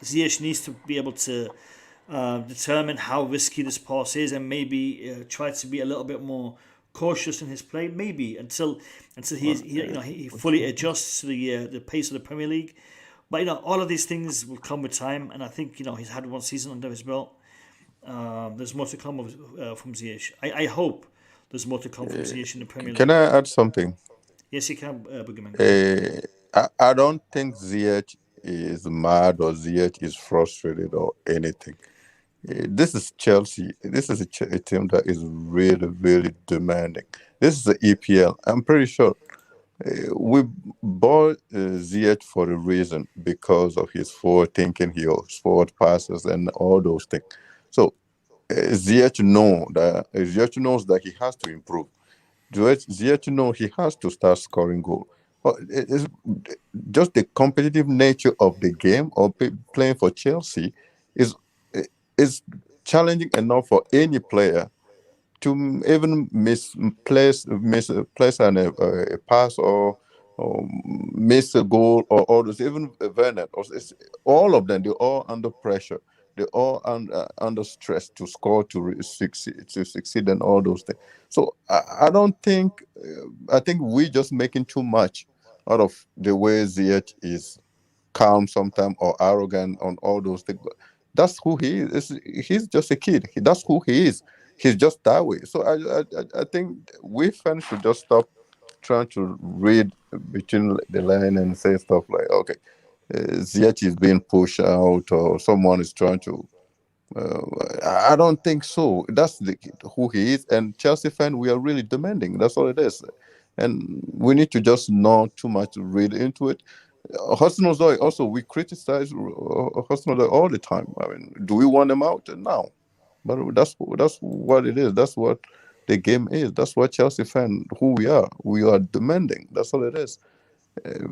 Ziyech needs to be able to determine how risky this pass is, and maybe try to be a little bit more cautious in his play. Maybe until he fully adjusts to the pace of the Premier League. But all of these things will come with time, and I think he's had one season under his belt. There's more to come from Ziyech. I hope there's more to come from Ziyech in the Premier League. Can I add something? Yes, you can, Boogeyman. I don't think Ziyech is mad or Ziyech is frustrated or anything. This is Chelsea. This is a team that is really, really demanding. This is the EPL. I'm pretty sure we bought Ziyech for a reason, because of his forward thinking, his forward passes, and all those things. So Ziyech knows that he has to improve. Ziyech knows he has to start scoring goals. But it's just the competitive nature of the game, or playing for Chelsea, is challenging enough for any player to even misplace a pass, or miss a goal, or all those. Even Werner, all of them, they're all under pressure. They're all under stress to score, to succeed, and all those things. So I don't think. I think we're just making too much out of the way Ziyech is calm sometimes, or arrogant on all those things. But that's who he is. He's just a kid. That's who he is. He's just that way. So I think we fans should just stop trying to read between the line and say stuff like, okay, Ziyech is being pushed out, or someone is trying to. I don't think so. That's who he is. And Chelsea fan, we are really demanding. That's all it is. And we need to just not too much read into it. Hudson-Odoi, also, we criticize Hudson-Odoi all the time. I mean, do we want him out? No. But that's what it is. That's what the game is. That's what Chelsea fan, who we are. We are demanding. That's all it is.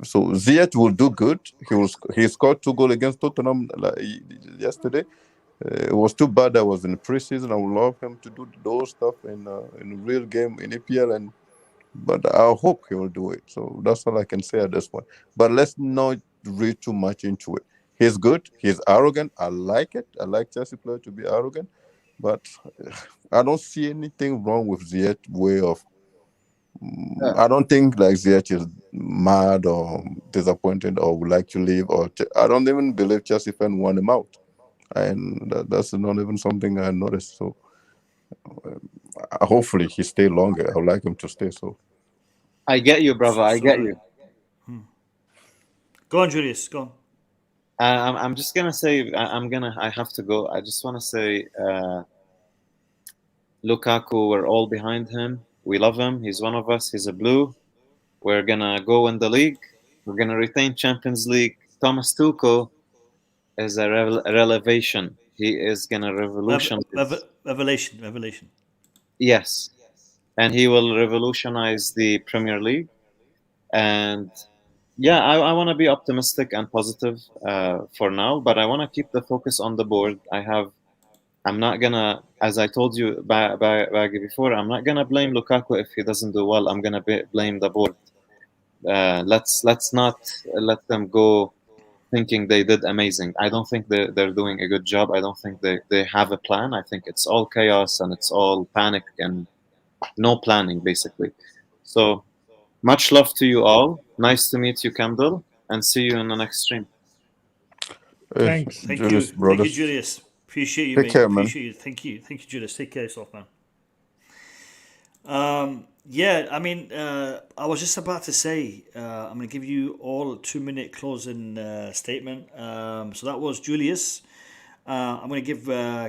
So Ziyech will do good. He scored 2 goals against Tottenham yesterday. It was too bad that was in the preseason. I would love him to do those stuff in a real game in EPL, but I hope he will do it. So that's all I can say at this point. But let's not read too much into it. He's good. He's arrogant. I like it. I like Chelsea player to be arrogant, but I don't see anything wrong with Ziyech's way of. I don't think like Ziyech is mad or disappointed or would like to leave, or I don't even believe Chelsea fans want him out, and that's not even something I noticed. So hopefully he stay longer. I would like him to stay. So I get you, brother. I get you. Go on, Julius. Go on. I'm just gonna say I have to go. I just want to say Lukaku, we're all behind him. We love him. He's one of us. He's a blue. We're gonna go in the league. We're gonna retain Champions League. Thomas Tuchel is a revelation. He is gonna revolutionize. Revelation. Yes, and he will revolutionize the Premier League. And yeah, I want to be optimistic and positive for now, but I want to keep the focus on the board. I'm not gonna, as I told you before, I'm not gonna blame Lukaku if he doesn't do well. I'm gonna blame the board. Let's not let them go thinking they did amazing. I don't think they're doing a good job. I don't think they have a plan. I think it's all chaos and it's all panic, and no planning basically. So much love to you all. Nice to meet you, Kendall, and see you in the next stream. Thanks. Thank Julius, you. brothers. Thank you, Julius. Appreciate you, Take mate. care, man. Appreciate you. Thank you. Thank you, Julius. Take care of yourself, man. Yeah, I mean, I was just about to say, I'm going to give you all a 2-minute closing statement. So that was Julius. I'm going to give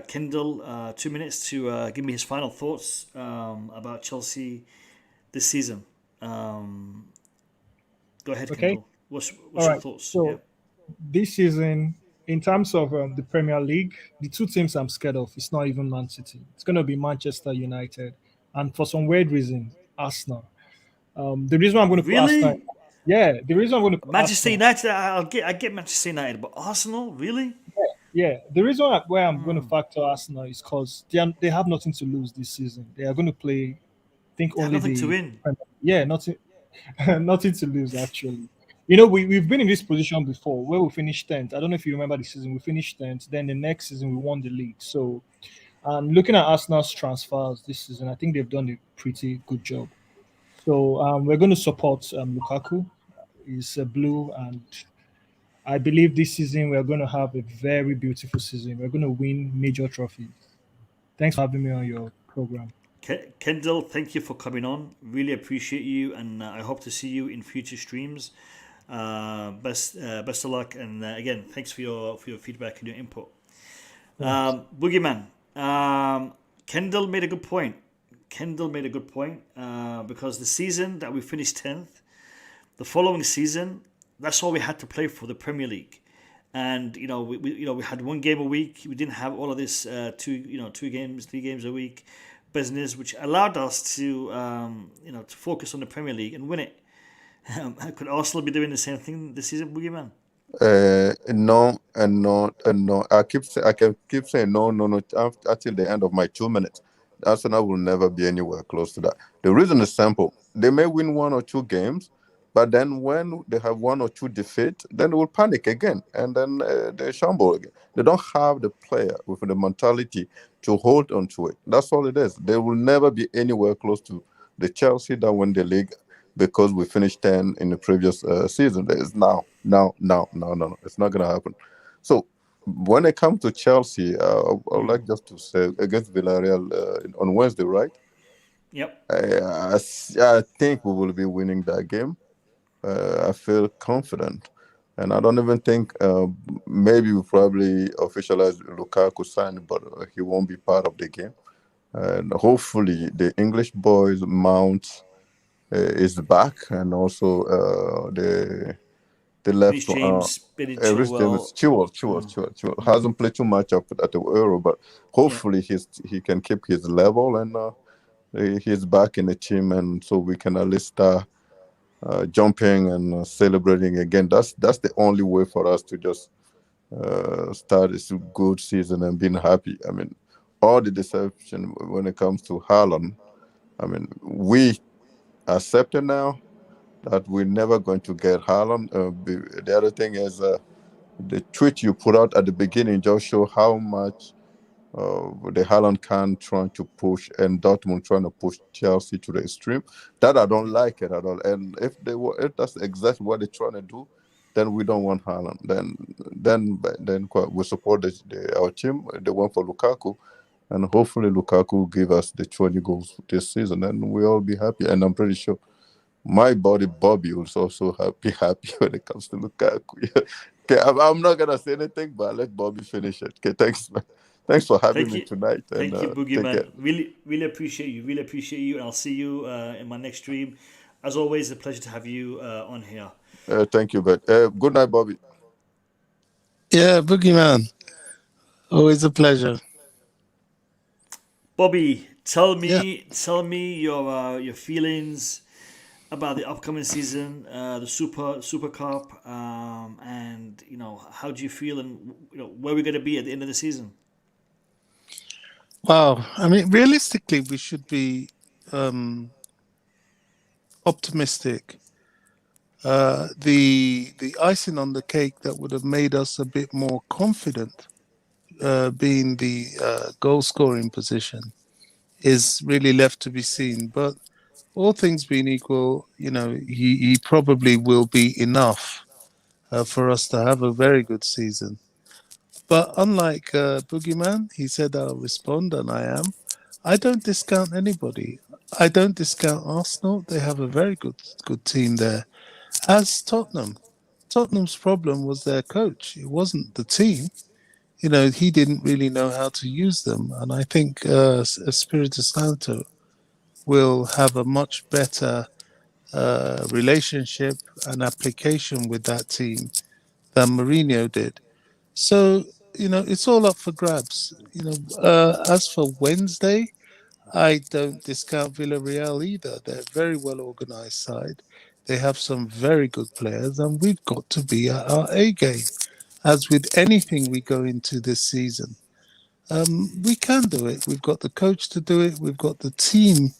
Kendall 2 minutes to give me his final thoughts about Chelsea this season. Go ahead, Okay. Kendall. What's All your right. thoughts? So this season, in terms of the Premier League, the two teams I'm scared of, it's not even Man City. It's going to be Manchester United. And for some weird reason, Arsenal. The reason I'm going to put Arsenal, Really? yeah, the reason I'm going to put Manchester Arsenal, United, I get Manchester United, but Arsenal, really? yeah, the reason why I'm going to factor Arsenal is because they have nothing to lose this season. They are going to play, I think, They have only nothing to the win. yeah, nothing, nothing to lose actually. You know, we've been in this position before where we finished 10th. I don't know if you remember the season. We finished 10th. Then the next season we won the league. So, looking at Arsenal's transfers this season, I think they've done a pretty good job. So we're going to support Lukaku. He's a blue, and I believe this season we're going to have a very beautiful season. We're going to win major trophies. Thanks for having me on your program. Kendall, thank you for coming on. Really appreciate you, and I hope to see you in future streams. Best of luck, and again, thanks for your feedback and your input. Boogeyman, Kendall made a good point. Because the season that we finished 10th, the following season, that's all we had to play for, the Premier League. And we had 1 game a week. We didn't have all of this 2 games, 3 games a week business, which allowed us to to focus on the Premier League and win it. Could Arsenal be doing the same thing this season, Boogeyman? No, and no, and no. I can keep saying no until the end of my 2 minutes. Arsenal will never be anywhere close to that. The reason is simple. They may win 1 or 2 games, but then when they have 1 or 2 defeats, then they will panic again, and then they shamble again. They don't have the player with the mentality to hold on to it. That's all it is. They will never be anywhere close to the Chelsea that won the league because we finished 10 in the previous season. There is no. It's not going to happen. So when it comes to Chelsea, I would like just to say against Villarreal on Wednesday, right? Yep. I think we will be winning that game. I feel confident. And I don't even think maybe we probably officialize Lukaku signing, but he won't be part of the game. And hopefully the English boys Mount is back, and also the left Reece James, Billy Reece James, Chilwell hasn't played too much up at the Euro, but hopefully he can keep his level, and he's back in the team, and so we can at least start jumping and celebrating again. That's the only way for us to just start this good season and being happy. I mean, all the deception when it comes to Haaland, I mean, we accepted now that we're never going to get Haaland. The other thing is the tweet you put out at the beginning just show how much the Haaland can trying to push, and Dortmund trying to push Chelsea to the extreme. That I don't like it at all. And if that's exactly what they're trying to do, then we don't want Haaland. Then we support our team, the one for Lukaku, and hopefully Lukaku will give us the 20 goals this season, and we'll all be happy. And I'm pretty sure my buddy Bobby will also be happy when it comes to Lukaku. Okay, I'm not gonna say anything, but let Bobby finish it. Okay, thanks, man. Thanks for having me tonight. Thank you, Boogeyman. Really appreciate you. And I'll see you in my next stream. As always, a pleasure to have you on here. Thank you, but good night, Bobby. Yeah, Boogeyman. Always a pleasure. Bobby, tell me your feelings about the upcoming season, the Super Cup, and how do you feel, and where we're going to be at the end of the season. Wow, I mean, realistically, we should be optimistic. The icing on the cake that would have made us a bit more confident, being the goal scoring position, is really left to be seen. But all things being equal, he probably will be enough for us to have a very good season. But unlike Boogeyman, he said I'll respond, and I am. I don't discount anybody. I don't discount Arsenal. They have a very good team there. As Tottenham. Tottenham's problem was their coach. It wasn't the team. He didn't really know how to use them. And I think Espirito Santo will have a much better relationship and application with that team than Mourinho did. So, it's all up for grabs. As for Wednesday, I don't discount Villarreal either. They're a very well organised side. They have some very good players, and we've got to be at our A game. As with anything we go into this season, we can do it. We've got the coach to do it. We've got the team,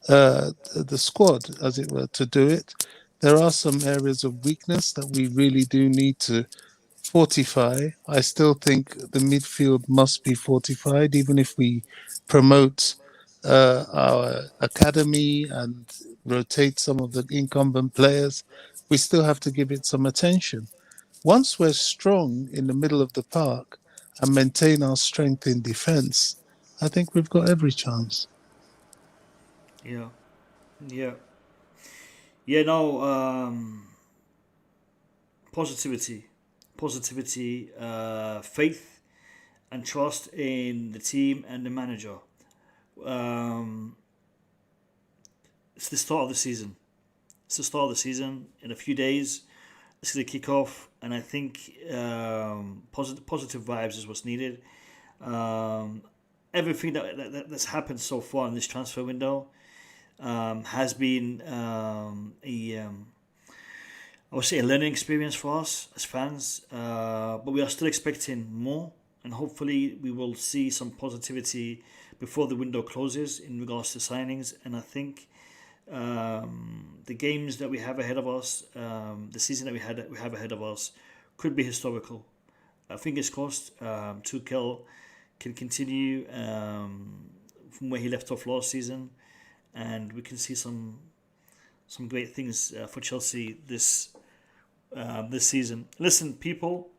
the squad, as it were, to do it. There are some areas of weakness that we really do need to fortify. I still think the midfield must be fortified, even if we promote our academy and rotate some of the incumbent players. We still have to give it some attention. Once we're strong in the middle of the park and maintain our strength in defence, I think we've got every chance. Yeah. No. Positivity, faith, and trust in the team and the manager. It's the start of the season. In a few days, it's going to kick off, and I think positive vibes is what's needed. Everything that's happened so far in this transfer window has been I would say a learning experience for us as fans, but we are still expecting more, and hopefully we will see some positivity before the window closes in regards to signings. And I think the games that we have ahead of us, the season that we have ahead of us, could be historical. Fingers crossed, Tuchel can continue from where he left off last season, and we can see some great things for Chelsea this season. Listen, people,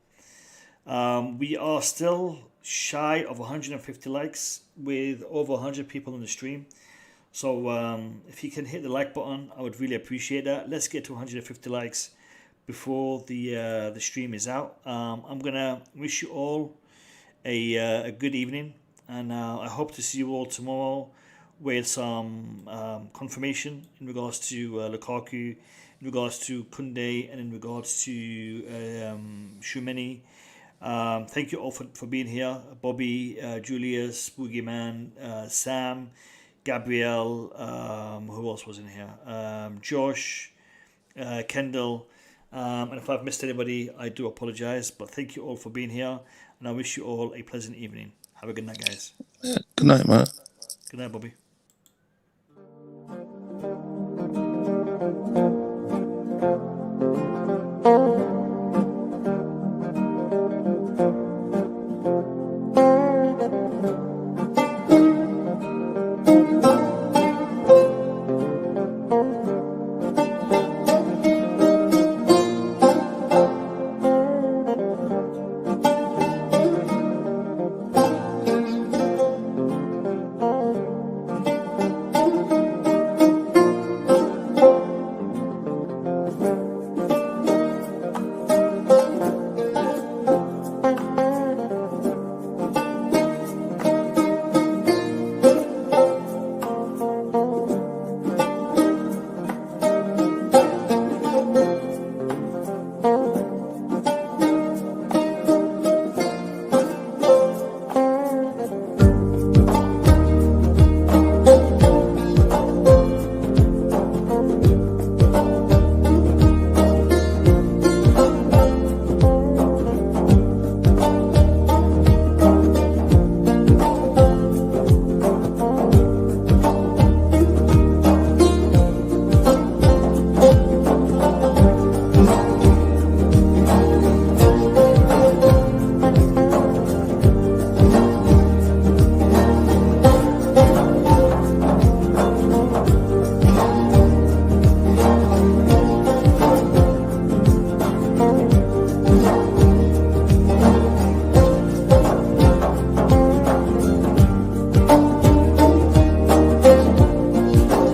we are still shy of 150 likes with over 100 people on the stream. So if you can hit the like button, I would really appreciate that. Let's get to 150 likes before the stream is out. I'm gonna wish you all a good evening, and I hope to see you all tomorrow with some confirmation in regards to Lukaku, in regards to Kunde, and in regards to Tchouameni. Thank you all for being here. Bobby, Julius, Boogeyman, Sam, Gabriel, who else was in here? Josh, Kendall. And if I've missed anybody, I do apologize. But thank you all for being here, and I wish you all a pleasant evening. Have a good night, guys. Yeah, good night, Matt. Good night, Bobby.